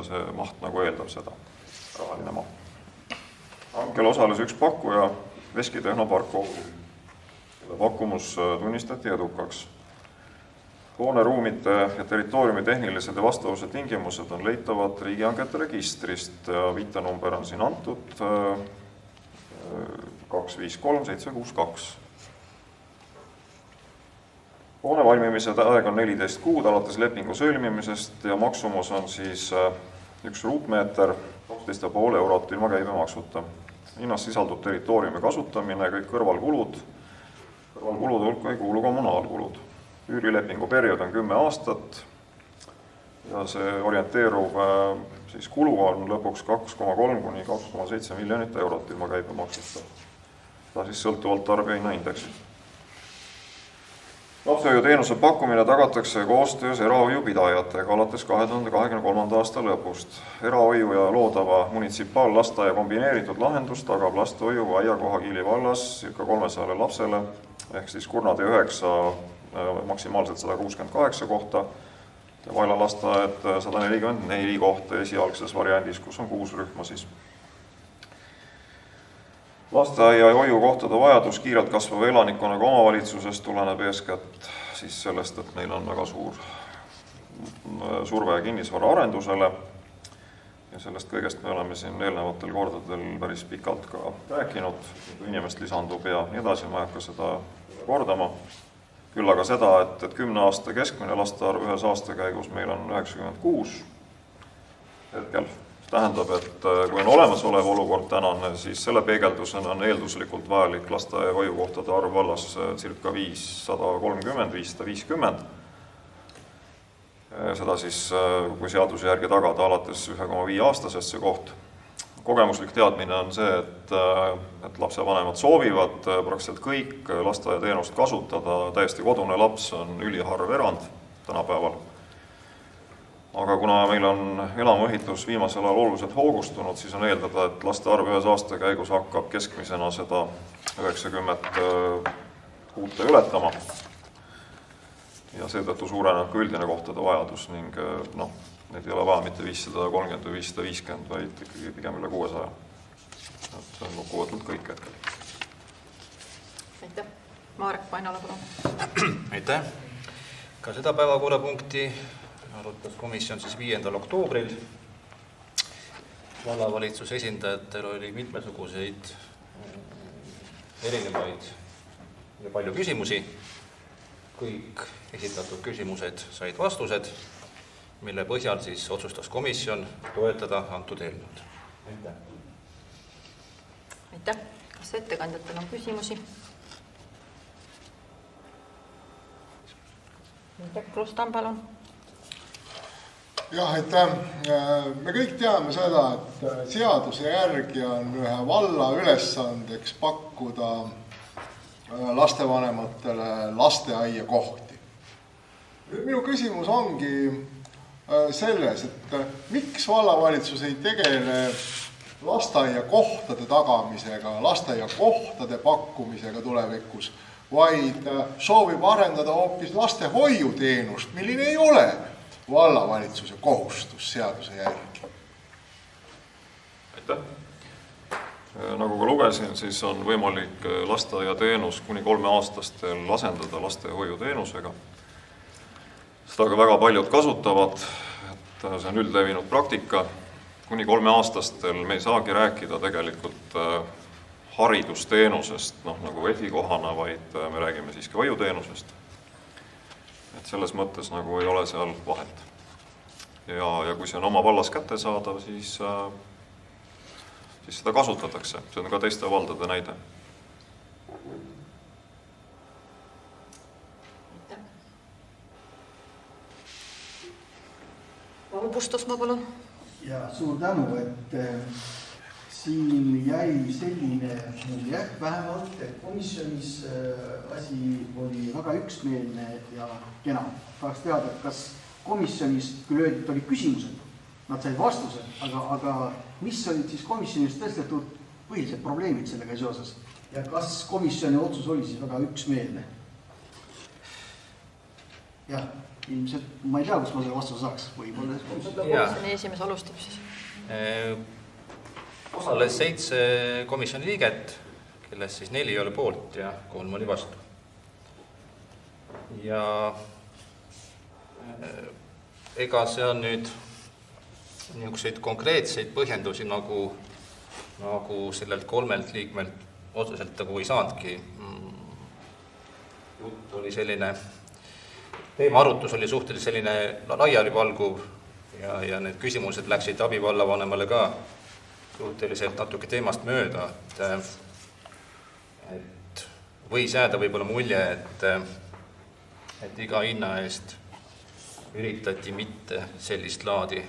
see maht nagu eeldab seda, rahaline maht. Hankel osales üks pakkuja, Veski Tehnopark OÜ. Pakkumus tunnistati edukaks. Hoone ruumide ja territooriumi tehnilised ja vastavuse tingimused on leitavad riigihangete registrist ja viitenumber on siin antud 253762. Hoone valmimise aeg on 14 kuud alates lepingu sõlmimisest ja maksumus on siis 1 ruutmeeter, 12,5 eurot ilma käibemaksuta. Hinnas sisaldub territooriumi kasutamine, kõik kõrvalkulud hulka ei kuulu kommunaalkulud. Üürilepingu periood on 10 aastat ja see orienteeruv siis kulu on lõpuks 2,3–2,7 miljonit eurot ilma käibemaksuta. Ta siis sõltuvalt tarbijahinnaindeksist. Lapsehoiuteenuse pakkumine tagatakse koostöös erahoiupidajatega alates 2023. aasta lõpust. Erahoiu ja loodava munitsipaallasteaia kombineeritud lahendus tagab lastehoiu aiakoha Kiili vallas ca 300 lapsele ehk siis Kurnatee 9 maksimaalselt 168 kohta ja Vaila lasteaed 144 kohta esialgses variandis, kus on 6 rühma siis. Lasteaia ja hoiukohtade vajadus kiirelt kasvava elanikkonnaga omavalitsusest tuleneb eeskätt siis sellest, et meil on väga suur surve kinnisvara arendusele ja sellest kõigest me oleme siin eelnevatel kordadel päris pikalt ka rääkinud, inimest lisandub ja nii edasi, ma ei hakka seda kordama. Küll aga seda, et 10 aasta keskmine laste arv ühes aasta käigus meil on 96 hetkel. Tähendab, et kui on olemasolev olukord tänane, siis selle peegeldusena on eelduslikult vajalik lasteaia hoiukohtade arv vallas circa 530–550. Seda siis, kui seaduse järgi tagada alates 1,5 aastasest see koht. Kogemuslik teadmine on see, et lapsevanemad soovivad praktiliselt kõik lasteaiateenust kasutada, täiesti kodune laps on üliharv erand tänapäeval. Aga kuna meil on elamuehitus viimasel ajal oluliselt hoogustunud, siis on eeldada, et laste arv ühes aasta käigus hakkab keskmisena seda 90 kuute ületama. Ja seetõttu suureneb ka üldine kohtade vajadus ning need ei ole vaja mitte 530 või 550, vaid ikkagi pigem üle 600. See on kokkuvõtnud kõik hetkel. Aitäh. Marek Painala, palun. Aitäh. Ka seda päevakorrapunkti arutas komisjon siis 5. oktoobril. Vallavalitsuse esindajatel oli mitmesuguseid erinevaid ja palju küsimusi. Kõik esitatud küsimused said vastused, mille põhjal siis otsustas komisjon toetada antud eelnõud. Aitäh. Aitäh. Kas ettekandjatel on küsimusi? Krustan, palun. Jah, aitäh. Me kõik teame seda, et seaduse järgi on ühe valla ülesandeks pakkuda lastevanematele lasteaia kohti. Minu küsimus ongi selles, et miks vallavalitsus ei tegele lasteaia kohtade tagamisega, lasteaia kohtade pakkumisega tulevikus, vaid soovib arendada hoopis lastehoiuteenust, milline ei ole vallavalitsuse kohustus seaduse järgi. Aitäh. Nagu ka lugesin, siis on võimalik lasteaiateenus kuni 3-aastastel asendada lastehoiuteenusega. Seda ka väga paljud kasutavad, et see on üldlevinud praktika. Kuni 3-aastastel me ei saagi rääkida tegelikult haridusteenusest, nagu esikohana, vaid me räägime siiski hoiuteenusest. Et selles mõttes nagu ei ole seal vahet. Ja kui see on oma vallas kättesaadav, siis seda kasutatakse. See on ka teiste valdade näide. Paul Pustusmaa, palun. Ja suur tänu, et siin jäi selline mulje vähemalt, et komisjonis asi oli väga üksmeelne ja kena. Tahaks teada, et kas komisjonis küll öeldud oli küsimused, nad said vastused, aga mis olid siis komisjonis tõstetud põhilised probleemid sellega seoses? Ja kas komisjoni otsus oli siis väga üksmeelne? Jah, ilmselt ma ei tea, kus ma selle vastuse saaks. Komisjoni esimees alustab siis. Osales 7 komisjoni liiget, kellest siis 4 oli poolt ja 3 oli vastu. Ja ega see on nüüd niisuguseid konkreetseid põhjendusi nagu sellelt 3 liikmelt otseselt nagu ei saanudki. Jutt oli selline, teema arutus oli suhteliselt selline laialivalguv ja need küsimused läksid abivallavanemale ka suhteliselt natuke teemast mööda, et võis jääda võib-olla mulje, et iga hinna eest üritati mitte sellist laadi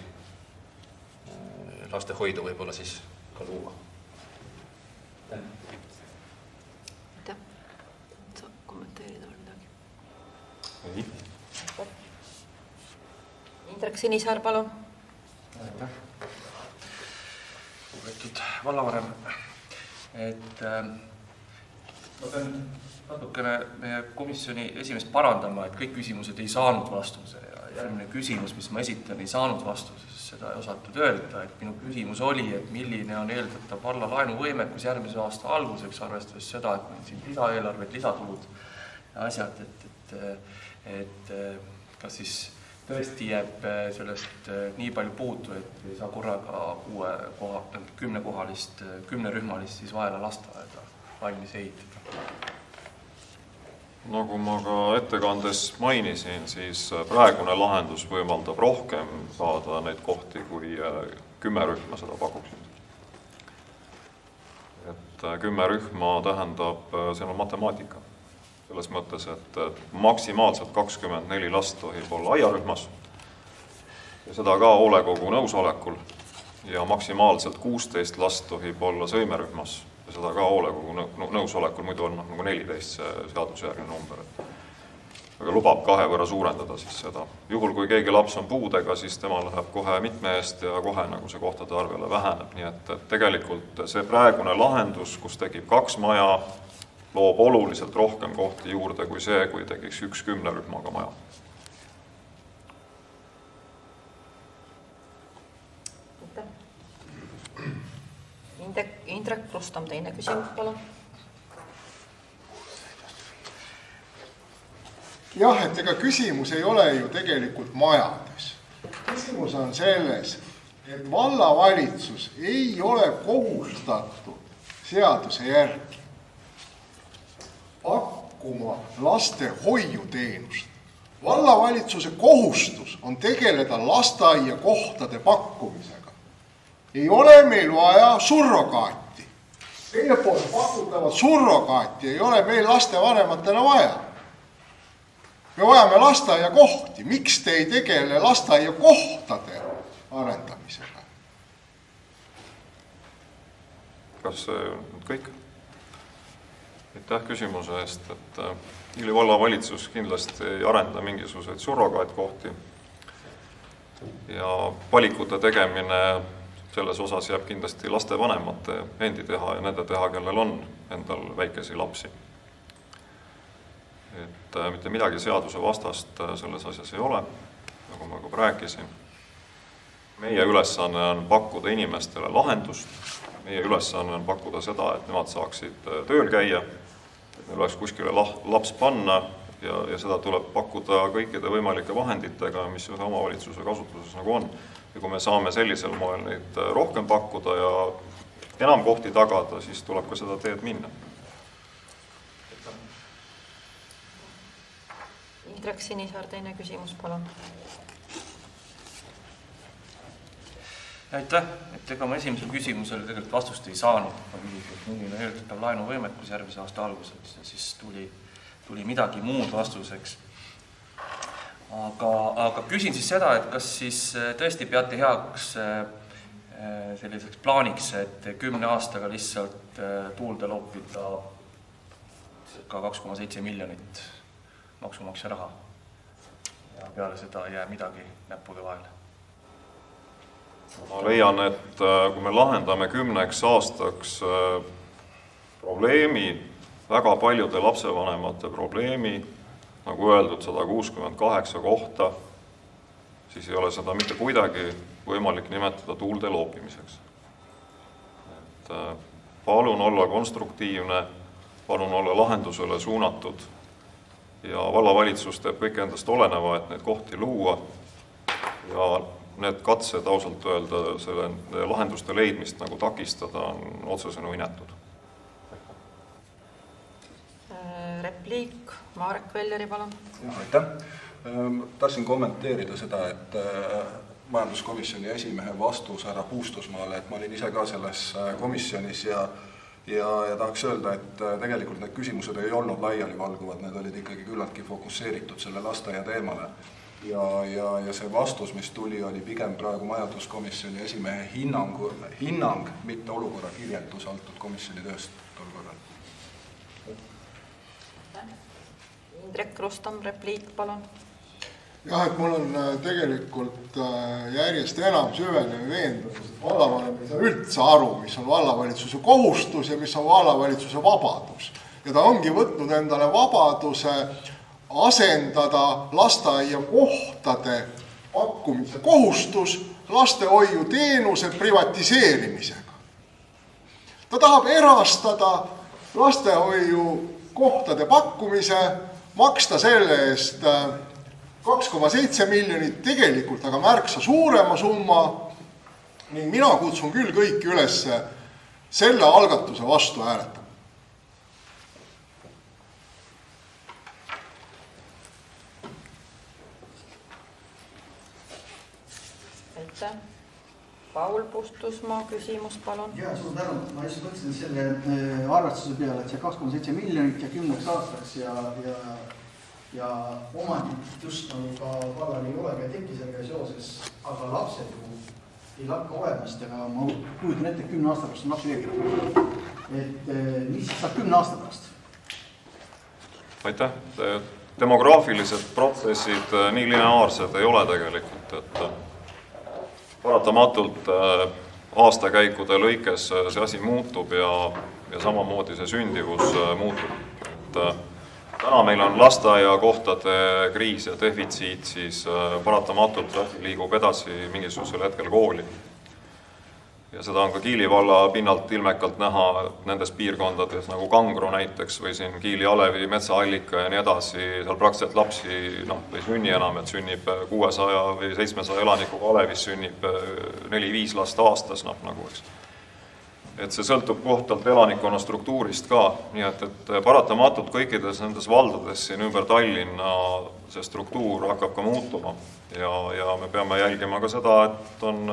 lastehoidu võib-olla siis ka luua. Aitäh. Saab kommenteerida midagi? Ei. Indrek Sinisaar, palun. Aitäh. Lugupeetud vallavanem, et ma pean natukene meie komisjoni esimest parandama, et kõik küsimused ei saanud vastuse ja järgmine küsimus, mis ma esitan, ei saanud vastuse, sest seda ei osatud öelda, et minu küsimus oli, et milline on eeldatav valla laenuvõimekus järgmise aasta alguseks, arvestades seda, et meil siin lisaeelarved, lisatulud ja asjad, et kas siis tõesti jääb sellest nii palju puutu, et ei saa korraga 10-rühmalist siis Vaela lasteaeda valmis ehitada. Nagu ma ka ettekandes mainisin, siis praegune lahendus võimaldab rohkem saada neid kohti, kui 10 rühma seda pakuksid. Et 10 rühma tähendab, see on matemaatika. Selles mõttes, et maksimaalselt 24 last tohib olla aiarühmas ja seda ka hoolekogu nõusolekul ja maksimaalselt 16 last tohib olla sõimerühmas ja seda ka hoolekogu nõusolekul, muidu on nagu 14 seadusjärgne number. Aga lubab 2 võrra suurendada siis seda. Juhul, kui keegi laps on puudega, siis tema läheb kohe mitme eest ja kohe nagu see kohtade arvele väheneb. Nii et tegelikult see praegune lahendus, kus tekib 2 maja, loob oluliselt rohkem kohti juurde kui see, kui tekiks 1 10 rühmaga maja. Indrek Rustam, teine küsimus, palun. Jah, et ega küsimus ei ole ju tegelikult majades. Küsimus on selles, et vallavalitsus ei ole kohustatud seaduse järgi pakkuma lastehoiuteenust. Vallavalitsuse kohustus on tegeleda lasteaiakohtade pakkumisega. Ei ole meil vaja surrogaati. Teie poolt pakutavat surrogaati ei ole meil lastevanematena vaja. Me vajame lasteaiakohti. Miks te ei tegele lasteaiakohtade arendamisega? Kas see on kõik? Aitäh küsimuse eest, et Kiili vallavalitsus kindlasti ei arenda mingisuguseid surrogaatkohti ja valikute tegemine selles osas jääb kindlasti lastevanemate endi teha ja nende teha, kellel on endal väikesi lapsi. Et mitte midagi seaduse vastast selles asjas ei ole, nagu ma juba rääkisin. Meie ülesanne on pakkuda inimestele lahendust, meie ülesanne on pakkuda seda, et nemad saaksid tööl käia, et neil oleks kuskile laps panna ja seda tuleb pakkuda kõikide võimalike vahenditega, mis ühe omavalitsuse kasutuses nagu on. Ja kui me saame sellisel moel neid rohkem pakkuda ja enam kohti tagada, siis tuleb ka seda teed minna. Indrek Sinisaar, teine küsimus, palun. Aitäh, et ega ma esimesel küsimusel tegelikult vastust ei saanud. Ma küsisin, et milline eeldatav laenuvõimekus järgmise aasta alguseks ja siis tuli midagi muud vastuseks. Aga küsin siis seda, et kas siis tõesti peate heaks selliseks plaaniks, et 10 aastaga lihtsalt tuulde loopida ka 2,7 miljonit maksumaksja raha ja peale seda ei jää midagi näppude vahele? Ma leian, et kui me lahendame 10 aastaks probleemi, väga paljude lapsevanemate probleemi, nagu öeldud 168 kohta, siis ei ole seda mitte kuidagi võimalik nimetada tuulde loopimiseks. Et palun olla konstruktiivne, palun olla lahendusele suunatud ja vallavalitsus teeb kõik endast oleneva, et neid kohti luua ja need katsed ausalt öelda selle lahenduste leidmist nagu takistada on otsesõnu inetud. Repliik, Marek Velleri, palun. Aitäh. Tahtsin kommenteerida seda, et majanduskomisjoni esimehe vastus härra Puustusmaale, et ma olin ise ka selles komisjonis ja tahaks öelda, et tegelikult need küsimused ei olnud laialivalguvad, need olid ikkagi küllaltki fokusseeritud selle lasteaia teemale. Ja see vastus, mis tuli, oli pigem praegu majanduskomisjoni esimehe hinnang, mitte olukorra kirjeldus antud komisjoni tööst tol korral. Indrek Rustam, repliik, palun. Jah, et mul on tegelikult järjest enam süvenev veendumus, et vallavanem ei saa üldse aru, mis on vallavalitsuse kohustus ja mis on vallavalitsuse vabadus. Ja ta ongi võtnud endale vabaduse asendada lasteaiakohtade pakkumise kohustus lastehoiuteenuse privatiseerimisega. Ta tahab erastada lastehoiukohtade pakkumise, maksta selle eest 2,7 miljonit, tegelikult aga märksa suurema summa ning mina kutsun küll kõiki üles selle algatuse vastu hääletama. Aitäh. Paul Puustusmaa, küsimus, palun. Ja, suur tänu. Ma just mõtlesin selle arvestuse peale, et see 2,7 miljonit ja 10 aastaks ja omandit just nagu ka vallal ei olegi ja teki sellega seoses, aga lapsed ju ei lakka olemast, aga ma kujutan ette, 10 aasta pärast on lapsi veelgi. Et mis saab 10 aasta pärast? Aitäh. Demograafilised protsessid nii lineaarsed ei ole tegelikult, et paratamatult aastakäikude lõikes see asi muutub ja samamoodi see sündivus muutub. Et täna meil on lasteaiakohtade kriis ja defitsiit, siis paratamatult liigub edasi mingisugusel hetkel kooli. ja seda on ka Kiili valla pinnalt ilmekalt näha nendes piirkondades nagu Kangro näiteks või siin Kiili alevi metsaallika ja nii edasi, seal praktiliselt lapsi ei sünni enam, et sünnib 600 või 700 elanikuga alevis sünnib 4-5 last aastas, nagu eks. Et see sõltub kohtalt elanikkonna struktuurist ka, nii et paratamatult kõikides nendes valdades siin ümber Tallinna see struktuur hakkab ka muutuma ja me peame jälgima ka seda, et on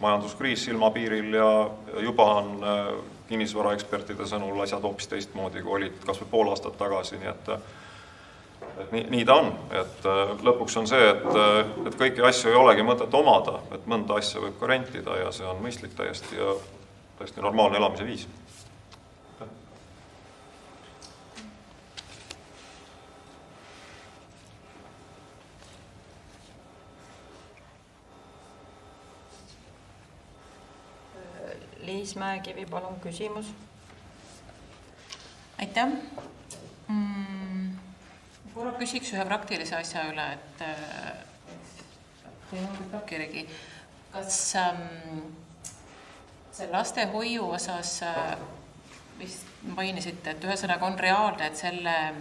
majanduskriis silmapiiril ja juba on kinnisvaraekspertide sõnul asjad hoopis teistmoodi, kui olid kas või pool aastat tagasi, nii et nii ta on. Et lõpuks on see, et kõiki asju ei olegi mõtet omada, et mõnda asja võib ka rentida ja see on mõistlik täiesti ja täiesti normaalne elamise viis. Liis Mäekivi, palun küsimus. Aitäh. Korra küsiks ühe praktilise asja üle, et kas see lastehoiu osas vist mainisite, et ühesõnaga on reaalne, et selle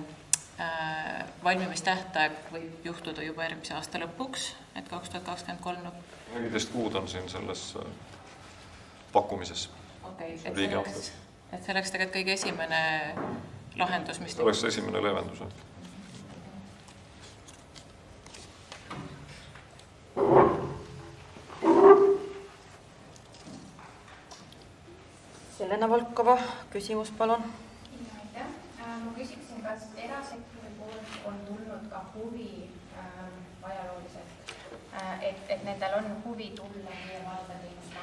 valmimistähtaeg võib juhtuda juba järgmise aasta lõpuks, et 2023 14 kuud on siin selles pakkumises. Okay, et see oleks tegelikult kõige esimene lahendus, mis... See oleks esimene leevendus. Selena Valkova, küsimus, palun. Aitäh. Ma küsiksin, kas erasektori poolt on tulnud ka huvi ajalooliselt, et nendel on huvi tulla meie valda teenust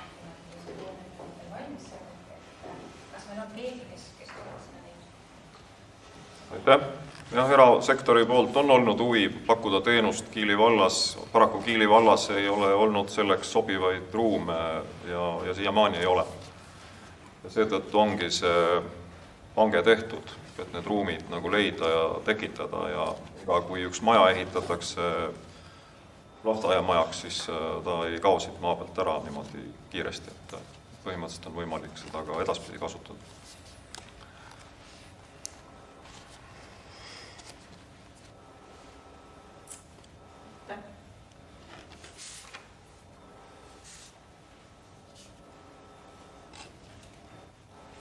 valmis, kas meil on keegi, kes tuleb sinna teenust? Aitäh. Jah, erasektori poolt on olnud huvi pakkuda teenust Kiili vallas. Paraku Kiili vallas ei ole olnud selleks sobivaid ruume ja siiamaani ei ole. Ja seetõttu ongi see hange tehtud, et need ruumid nagu leida ja tekitada ja kui üks maja ehitatakse lasteaiamajaks, siis ta ei kao siit maa pealt ära niimoodi kiiresti, et põhimõtteliselt on võimalik seda ka edaspidi kasutada.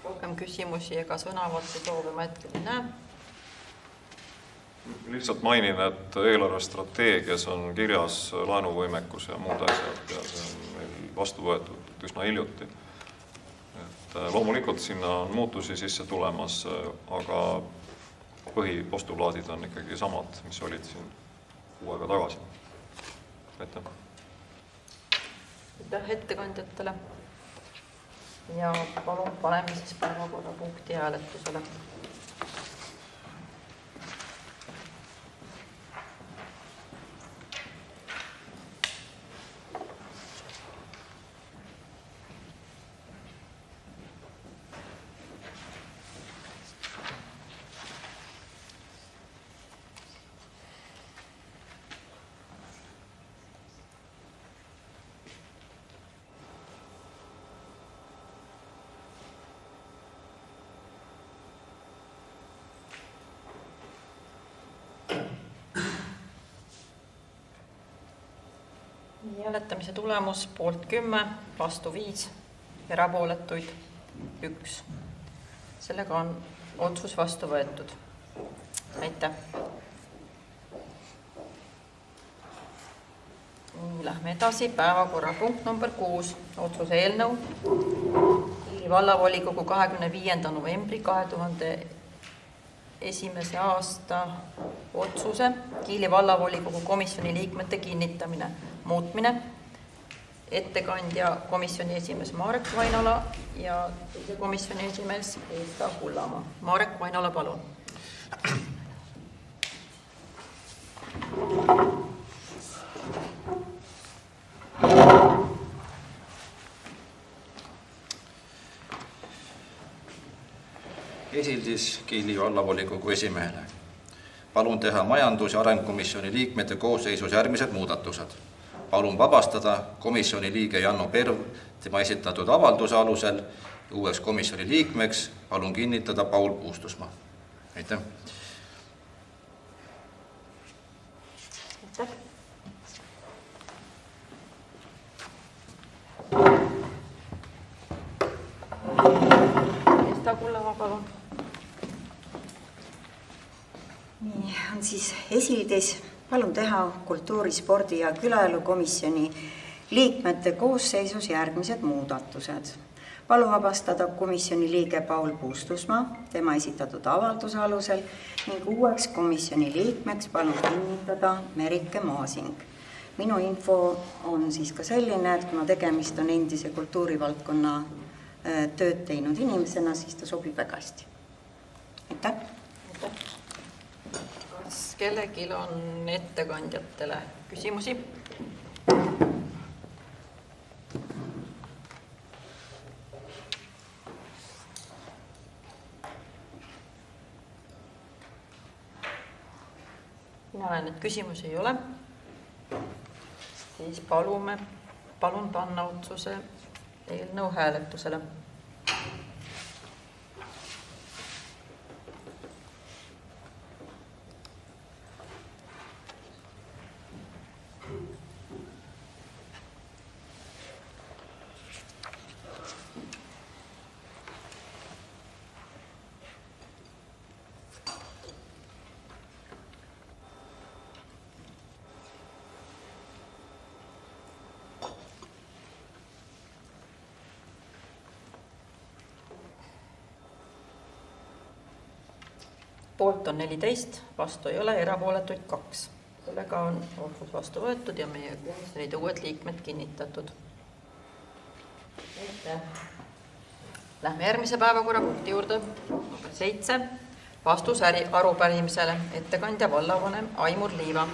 Rohkem küsimusi ega sõnavõttu soovima hetkel ei näe. Lihtsalt mainin, et eelarvestrateegias on kirjas laenuvõimekus ja muud asjad ja see on meil vastu võetud üsna hiljuti. Loomulikult sinna on muutusi sisse tulemas, aga põhipostulaadid on ikkagi samad, mis olid siin kuu aega tagasi. Aitäh. Aitäh ettekandjatele. Ja palun paneme siis päevakorrapunkti hääletusele. Hääletamise tulemus poolt 10, vastu 5, erapooletuid 1. Sellega on otsus vastu võetud. Aitäh. Lähme edasi. Päevakorrapunkt number 6. Otsuse eelnõu. Kiili vallavolikogu 25. novembri 2001. aasta otsuse Kiili vallavolikogu komisjoni liikmete kinnitamine. Muutmine. Ettekandja komisjoni esimees Marek Vainola ja teise komisjoni esimees Eesta Kullamaa. Marek Vainola, palun. Esildis Kiili vallavolikogu esimehele. Palun teha majandus- ja arengukomisjoni liikmete koosseisus järgmised muudatused. Palun vabastada komisjoni liige Janno Perv tema esitatud avalduse alusel uueks komisjoni liikmeks palun kinnitada Paul Puustusmaa. Aitäh! Aitäh! Esta Kullamaa, palun! Nii, on siis esildis. Palun teha kultuuri-, spordi- ja külaelukomisjoni liikmete koosseisus järgmised muudatused. Palun vabastada komisjoni liige Paul Puustusmaa tema esitatud avalduse alusel ning uueks komisjoni liikmeks palun kinnitada Merike Maasing. Minu info on siis ka selline, et kuna tegemist on endise kultuurivaldkonna tööd teinud inimesena, siis ta sobib väga hästi. Aitäh! Kas kellelgi on ettekandjatele küsimusi? Mina näen, et küsimusi ei ole. Siis palun panna otsuse eelnõu hääletusele. Poolt on 14, vastu ei ole, erapooletuid 2. Sellega on otsus vastu võetud ja meie komisjonide uued liikmed kinnitatud. Lähme järgmise päevakorrapunkti juurde, 7. Vastus arupärimisele, ettekandja vallavanem Aimur Liiva.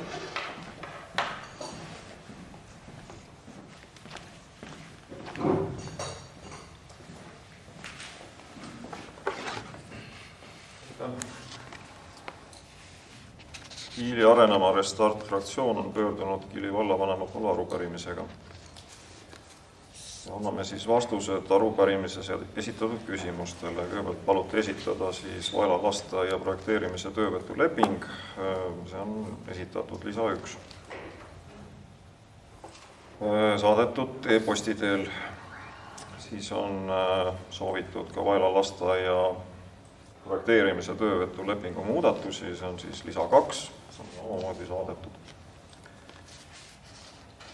Kiili Arenema Restart fraktsioon on pöördunud Kiili vallavanema poole arupärimisega. Anname siis vastused arupärimises esitatud küsimustele. Kõigepealt paluti esitada siis Vaela lasteaia projekteerimise töövõtuleping. See on esitatud lisa 1. Saadetud e-posti teel. Siis on soovitud ka Vaela lasteaia projekteerimise töövõtulepingu muudatusi. See on siis lisa 2. See on omamoodi saadetud.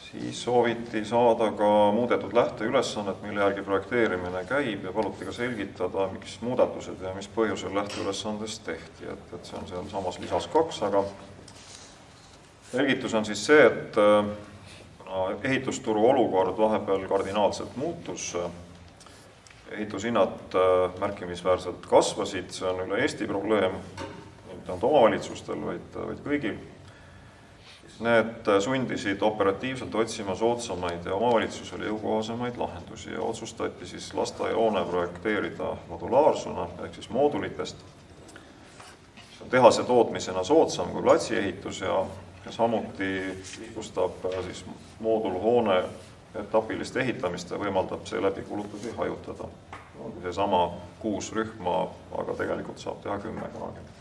Siis sooviti saada ka muudetud lähteülesannet, mille järgi projekteerimine käib ja paluti ka selgitada, miks muudatused ja mis põhjusel lähteülesandest tehti. Et see on seal samas lisas 2, aga selgitus on siis see, et ehitusturu olukord vahepeal kardinaalselt muutus. Ehitushinnad märkimisväärselt kasvasid, see on üle Eesti probleem, mitte ainult omavalitsustel, vaid kõigil. Need sundisid operatiivselt otsima soodsamaid ja omavalitsusele jõukohasemaid lahendusi ja otsustati siis lasteaiahoone projekteerida modulaarsuna ehk siis moodulitest. See on tehase tootmisena soodsam kui platsiehitus ja samuti lihtsustab siis moodulhoone etapilist ehitamist ja võimaldab seeläbi kulutusi hajutada. See sama 6 rühma, aga tegelikult saab teha 10 kunagi.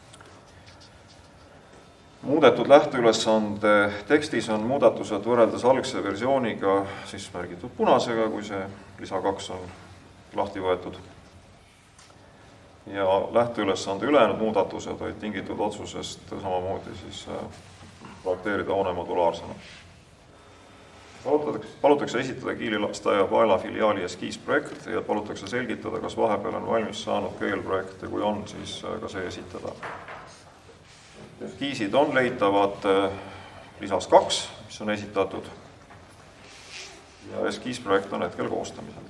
Muudetud lähteülesande tekstis on muudatused võrreldes algse versiooniga siis märgitud punasega, kui see lisa 2 on lahti võetud. Ja lähteülesande ülejäänud muudatused olid tingitud otsusest samamoodi siis projekteerida hoone modulaarsena. Palutakse esitada Kiili lasteaia Vaela filiaali eskiisprojekt ja palutakse selgitada, kas vahepeal on valmis saanud ka eelprojekt ja kui on, siis ka see esitada. Eskiisid on leitavad lisas 2, mis on esitatud ja eskiisprojekt on hetkel koostamisel.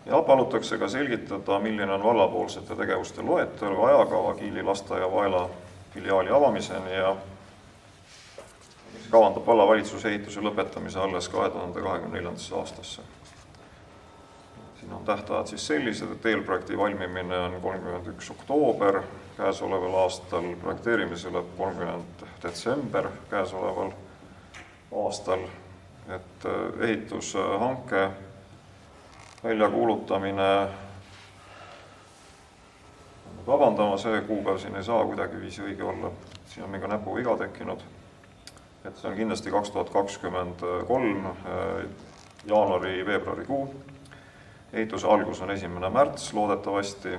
Ja palutakse ka selgitada, milline on vallapoolsete tegevuste loetelu ajakava Kiili lasteaia Vaela filiaali avamiseni ja kavandab vallavalitsus ehituse lõpetamise alles 2024. aastasse. Siin on tähtajad siis sellised, et eelprojekti valmimine on 31. oktoober käesoleval aastal, projekteerimise lõpp 30. detsember käesoleval aastal, et ehitushanke väljakuulutamine, vabandama, see kuupäev siin ei saa kuidagiviisi õige olla, siin on mingi näpuviga tekkinud, et see on kindlasti 2023 jaanuari-veebruarikuu, ehituse algus on 1. märts loodetavasti,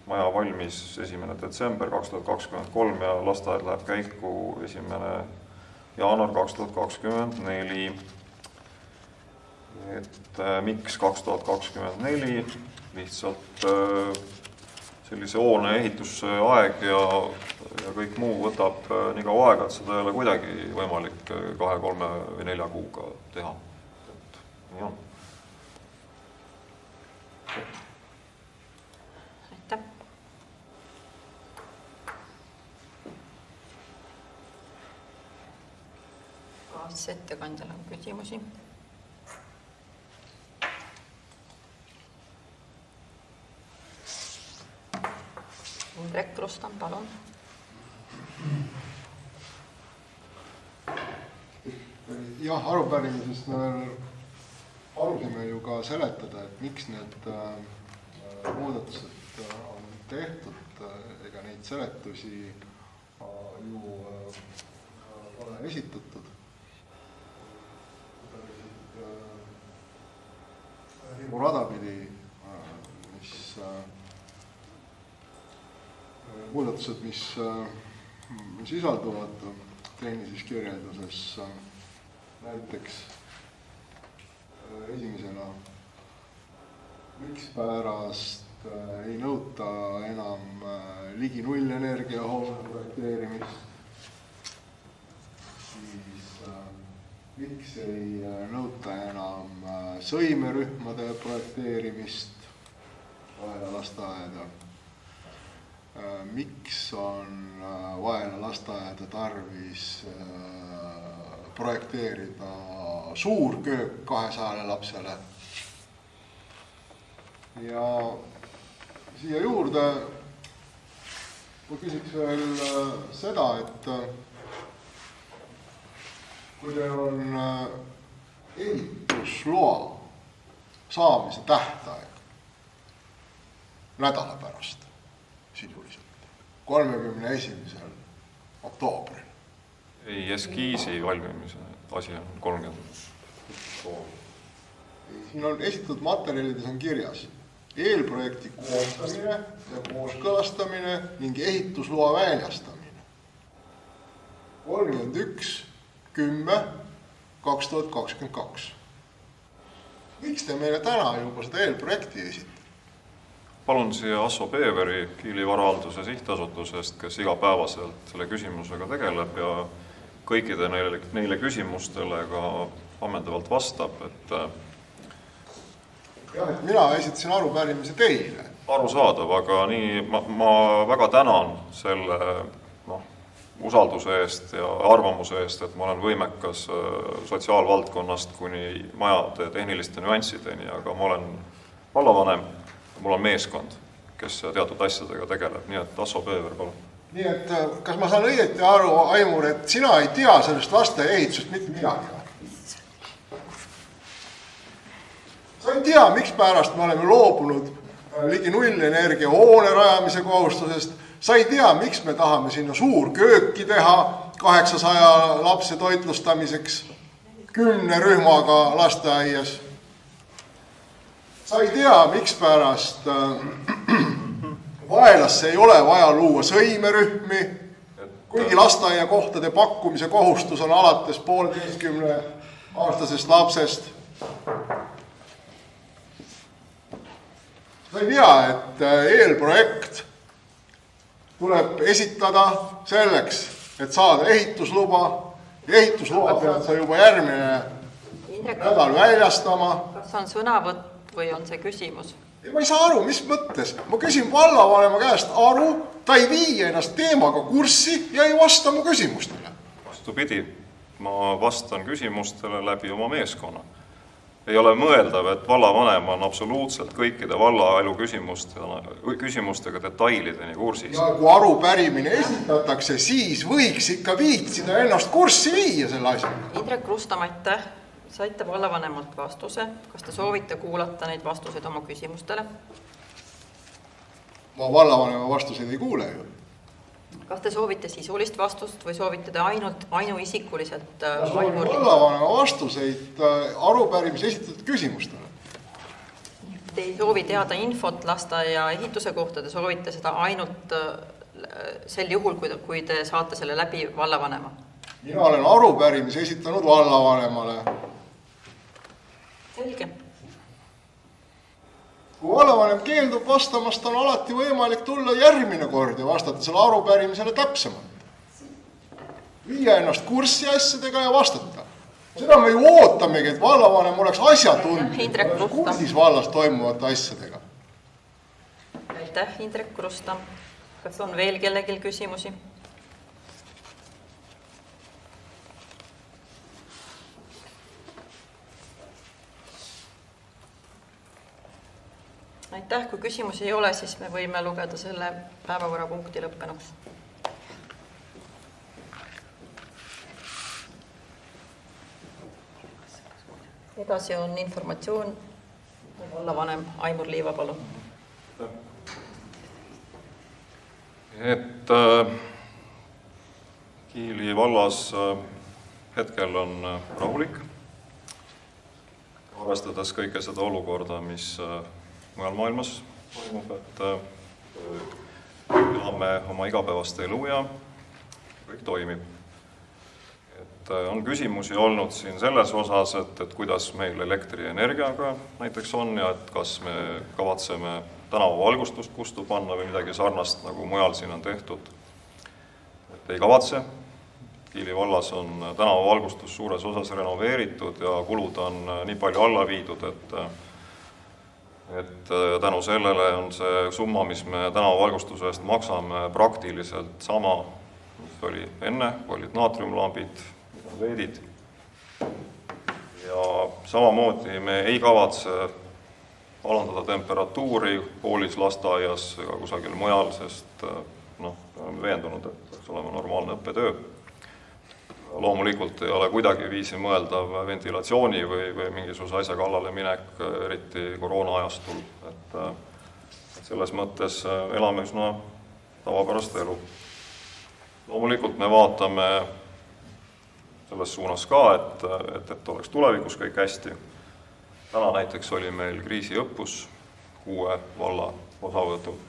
maja valmis 1. detsember 2023 ja lasteaed läheb käiku 1. jaanuar 2024. Et miks 2024? Lihtsalt sellise hoone ehitusaeg ja kõik muu võtab nii kaua aega, et seda ei ole kuidagi võimalik 2, 3 või 4 kuuga teha. Et nii on. Aitäh. Kas ettekandjal on küsimusi? Indrek Rustam, palun. Jah, arupärimisest me alusime ju ka seletada, et miks need muudatused on tehtud, ega neid seletusi ju ole esitatud. Radapidi, mis muudatused, mis sisalduvad tehnilises kirjelduses, näiteks esimesena, miks pärast ei nõuta enam ligi nullenergia hoone projekteerimist, siis miks ei nõuta enam sõimerühmade projekteerimist Vaela lasteaeda. Miks on Vaela lasteaeda tarvis projekteerida suur köök 200 lapsele. Ja siia juurde ma küsiks veel seda, et kui teil on ehitusloa saamise tähtaeg nädala pärast, sisuliselt, 31. oktoobril. Ei, eskiisi valmimise asi on 30. Siin on esitatud materjalides on kirjas eelprojekti koostamine ja kooskõlastamine ning ehitusloa väljastamine. 31.10.2022. Miks te meile täna juba seda eelprojekti esitate? Palun siia Asso Peeveri Kiili varahalduse sihtasutusest, kes igapäevaselt selle küsimusega tegeleb ja kõikide neile küsimustele ka ammendavalt vastab. Jah, et mina esitasin arupärimise teile. Arusaadav, aga nii ma väga tänan selle usalduse eest ja arvamuse eest, et ma olen võimekas sotsiaalvaldkonnast kuni majade tehniliste nüanssideni, aga ma olen vallavanem, mul on meeskond, kes teatud asjadega tegeleb, nii et Asso Peever, palun. Nii et kas ma saan õieti aru, Aimur, et sina ei tea sellest lasteehitusest mitte midagi? Sa ei tea, miks pärast me oleme loobunud ligi nullenergia hoone rajamise kohustusest. Sa ei tea, miks me tahame sinna suur kööki teha 800 lapse toitlustamiseks 10 rühmaga lasteaias. Sa ei tea, miks pärast Vaelasse ei ole vaja luua sõimerühmi, kuigi lasteaiakohtade pakkumise kohustus on alates 1,5-aastasest lapsest. Sa ei tea, et eelprojekt tuleb esitada selleks, et saada ehitusluba. Ehitusluba pead sa juba järgmine nädal väljastama. Kas on sõnavõtt või on see küsimus? Ma ei saa aru, mis mõttes. Ma küsin vallavanema käest aru, ta ei vii ennast teemaga kurssi ja ei vasta mu küsimustele. Vastupidi, ma vastan küsimustele läbi oma meeskonna. Ei ole mõeldav, et vallavanem on absoluutselt kõikide vallaelu küsimustega detailideni kursis. Ja kui arupärimine esitatakse, siis võiks ikka viitsida ennast kurssi viia selle asjaga. Indrek Rustam, aitäh saite vallavanemalt vastuse, kas te soovite kuulata neid vastuseid oma küsimustele? Ma vallavanema vastuseid ei kuule ju. Kas te soovite sisulist vastust või soovite te ainuisikuliselt vallavanema vastuseid arupärimise esitatud küsimustele. Te ei soovi teada infot lasteaia ehituse kohta, te soovite seda ainult sel juhul, kui te saate selle läbi vallavanema? Mina olen arupärimise esitanud vallavanemale. Selge. Kui vallavanem keeldub vastamast, on alati võimalik tulla järgmine kord ja vastata selle arupärimisele täpsemalt. Viia ennast kurssi asjadega ja vastata. Seda me ju ootamegi, et vallavanem oleks asjatundlik, kursis vallas toimuvate asjadega. Aitäh, Indrek Krusta. Kas on veel kellegil küsimusi? Aitäh, kui küsimusi ei ole, siis me võime lugeda selle päevakorrapunkti lõppenuks. Edasi on informatsioon. Vallavanem Aimur Liiva, palun. Et Kiili vallas hetkel on rahulik, arvestades kõike seda olukorda, mis mujal maailmas toimub, et elame oma igapäevast elu ja kõik toimib. Et on küsimusi olnud siin selles osas, et kuidas meil elektrienergiaga näiteks on ja et kas me kavatseme tänavavalgustust kustu panna või midagi sarnast, nagu mujal siin on tehtud. Et ei kavatse. Kiili vallas on tänavavalgustus suures osas renoveeritud ja kulud on nii palju alla viidud, et tänu sellele on see summa, mis me tänavavalgustuse eest maksame, praktiliselt sama, mis oli enne, olid naatriumlambid, veedid. Ja samamoodi me ei kavatse alandada temperatuuri koolis, lasteaias ega kusagil mujal, sest olen veendunud, et peaks olema normaalne õppetöö. Loomulikult ei ole kuidagi viisi mõeldav ventilatsiooni või mingisuguse asja kallale minek, eriti koroona ajastul. Et selles mõttes elame üsna tavapärast elu. Loomulikult me vaatame selles suunas ka, et oleks tulevikus kõik hästi. Täna näiteks oli meil kriisiõppus 6 valla osavõtul.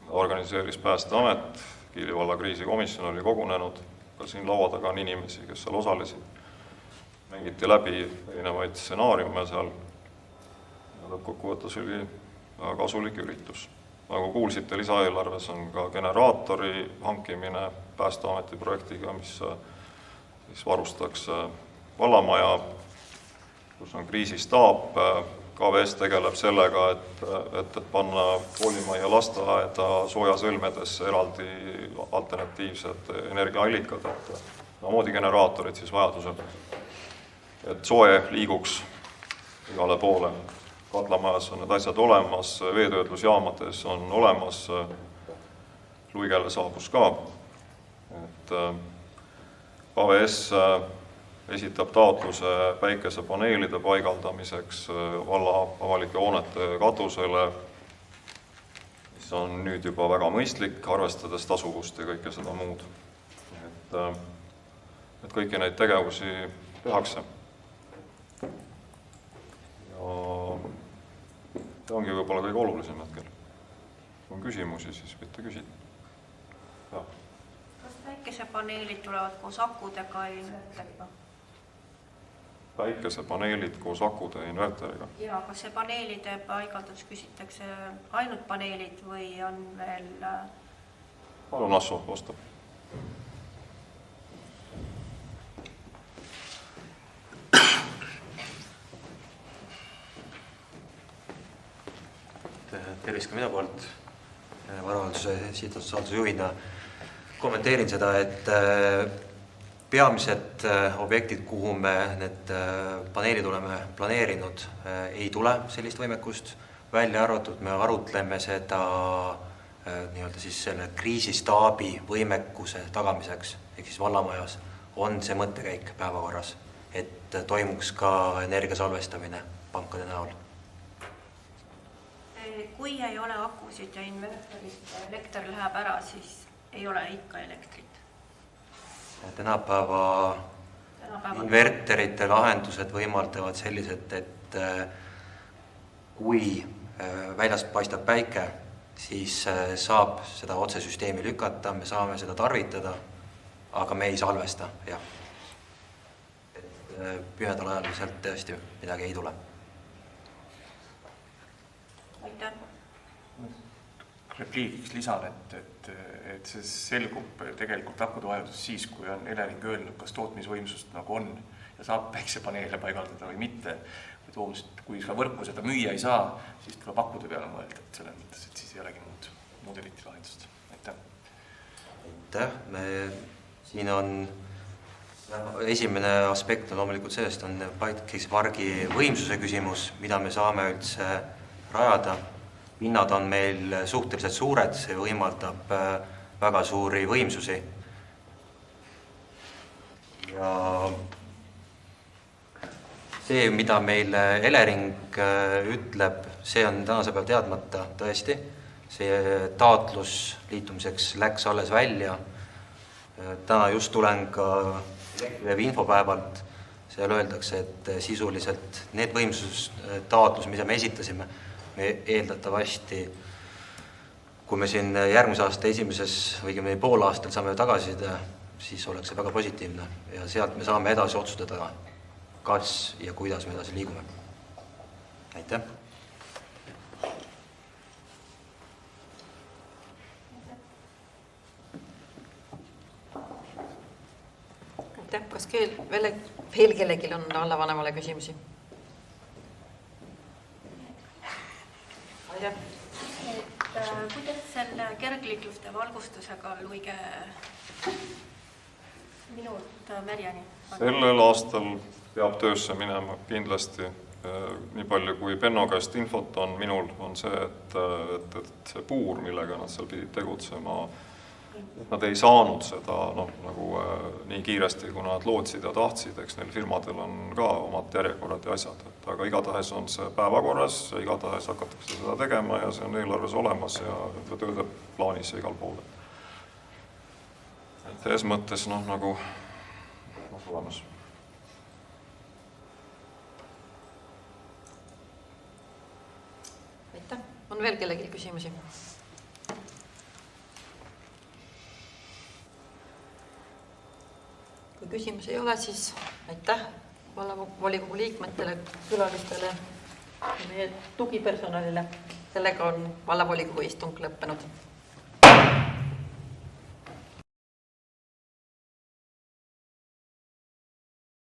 Organiseeris Päästeamet, Kiili valla kriisikomisjon oli kogunenud. Ka siin laua taga on inimesi, kes seal osalesid. Mängiti läbi erinevaid stsenaariume seal. Lõppkokkuvõttes oli väga kasulik üritus. Nagu kuulsite, lisaeelarves on ka generaatori hankimine Päästeameti projektiga, mis varustaks vallamaja, kus on kriisistaap. KVS tegeleb sellega, et panna koolimaja lasteaeda soojasõlmedesse eraldi alternatiivsed energiaallikad, samamoodi generaatorid siis vajadusel, et soe liiguks igale poole. Katlamajas on need asjad olemas, veetöötlusjaamades on olemas, Luigele saabus ka, et KVS esitab taotluse päikesepaneelide paigaldamiseks valla avalike hoonete katusele, mis on nüüd juba väga mõistlik, arvestades tasuvust ja kõike seda muud. Et kõiki neid tegevusi tehakse. Ja see ongi võib-olla kõige olulisem hetkel. Kui on küsimusi, siis võite küsida. Kas päikesepaneelid tulevad koos akudega ja inverteriga? Päikesepaneelid koos akude ja inverteriga. Ja kas see paneelide paigaldus küsitakse ainult paneelid või on veel... Palun Asso, vastab. Tervist ka minu poolt varahalduse sihtasutusjuhina juhina. Kommenteerin seda, et peamised objektid, kuhu me need paneelid oleme planeerinud, ei tule sellist võimekust. Välja arvatud, me arutleme seda nii-öelda siis selle kriisistaabi võimekuse tagamiseks, ehk siis vallamajas on see mõttekäik päevakorras. et toimuks ka energia salvestamine pankade näol. Kui ei ole akusid ja inverterist elekter läheb ära, siis ei ole ikka elektrit. Tänapäeva inverterite lahendused võimaldavad sellised, et kui väljast paistab päike, siis saab seda otsesüsteemi lükata, me saame seda tarvitada, aga me ei salvesta, jah. Pühedal ajal sealt tõesti midagi ei tule. Aitäh. Repliigiks lisan, et see selgub tegelikult akutoajadus siis, kui on Elering öelnud, kas tootmisvõimsust nagu on ja saab päiksepaneele paigaldada või mitte. Kui ka võrku seda müüa ei saa, siis tuleb akkude peale mõelda, et selles mõttes, et siis ei olegi muud eriti lahendust. Aitäh. Aitäh. Siin on esimene aspekt on loomulikult sellest, on pargi võimsuse küsimus, mida me saame üldse rajada. Hinnad on meil suhteliselt suured, see võimaldab väga suuri võimsusi. Ja see, mida meil Elering ütleb, see on tänase peal teadmata tõesti. See taotlus liitumiseks läks alles välja. Täna just tulen ka infopäevalt, seal öeldakse, et sisuliselt need võimsustaotlus, mida me esitasime, me eeldatavasti, kui me siin järgmise aasta esimeses või pool aastal saame tagasiside, siis oleks see väga positiivne ja sealt me saame edasi otsustada, kas ja kuidas me edasi liigume. Aitäh! Aitäh! Kas veel kellelgi on vallavanemale küsimusi? Kuidas selle kergliikluste valgustusega Luige minult Merjani? Sellel aastal peab töösse minema kindlasti. Nii palju kui Benno käest infot on, minul on see, et see puur, millega nad seal pidid tegutsema, nad ei saanud seda nagu nii kiiresti, kui nad lootsid ja tahtsid, eks neil firmadel on ka omad järjekorrad ja asjad, aga igatahes on see päevakorras, igatahes hakatakse seda tegema ja see on eelarves olemas ja tööde plaanis ja igal pool. Selles mõttes nagu olemas. Aitäh! On veel kellelgi küsimusi? Kui küsimusi ei ole, siis aitäh vallavolikogu liikmetele, külalistele ja meie tugipersonalile. Sellega on vallavolikogu istung lõppenud.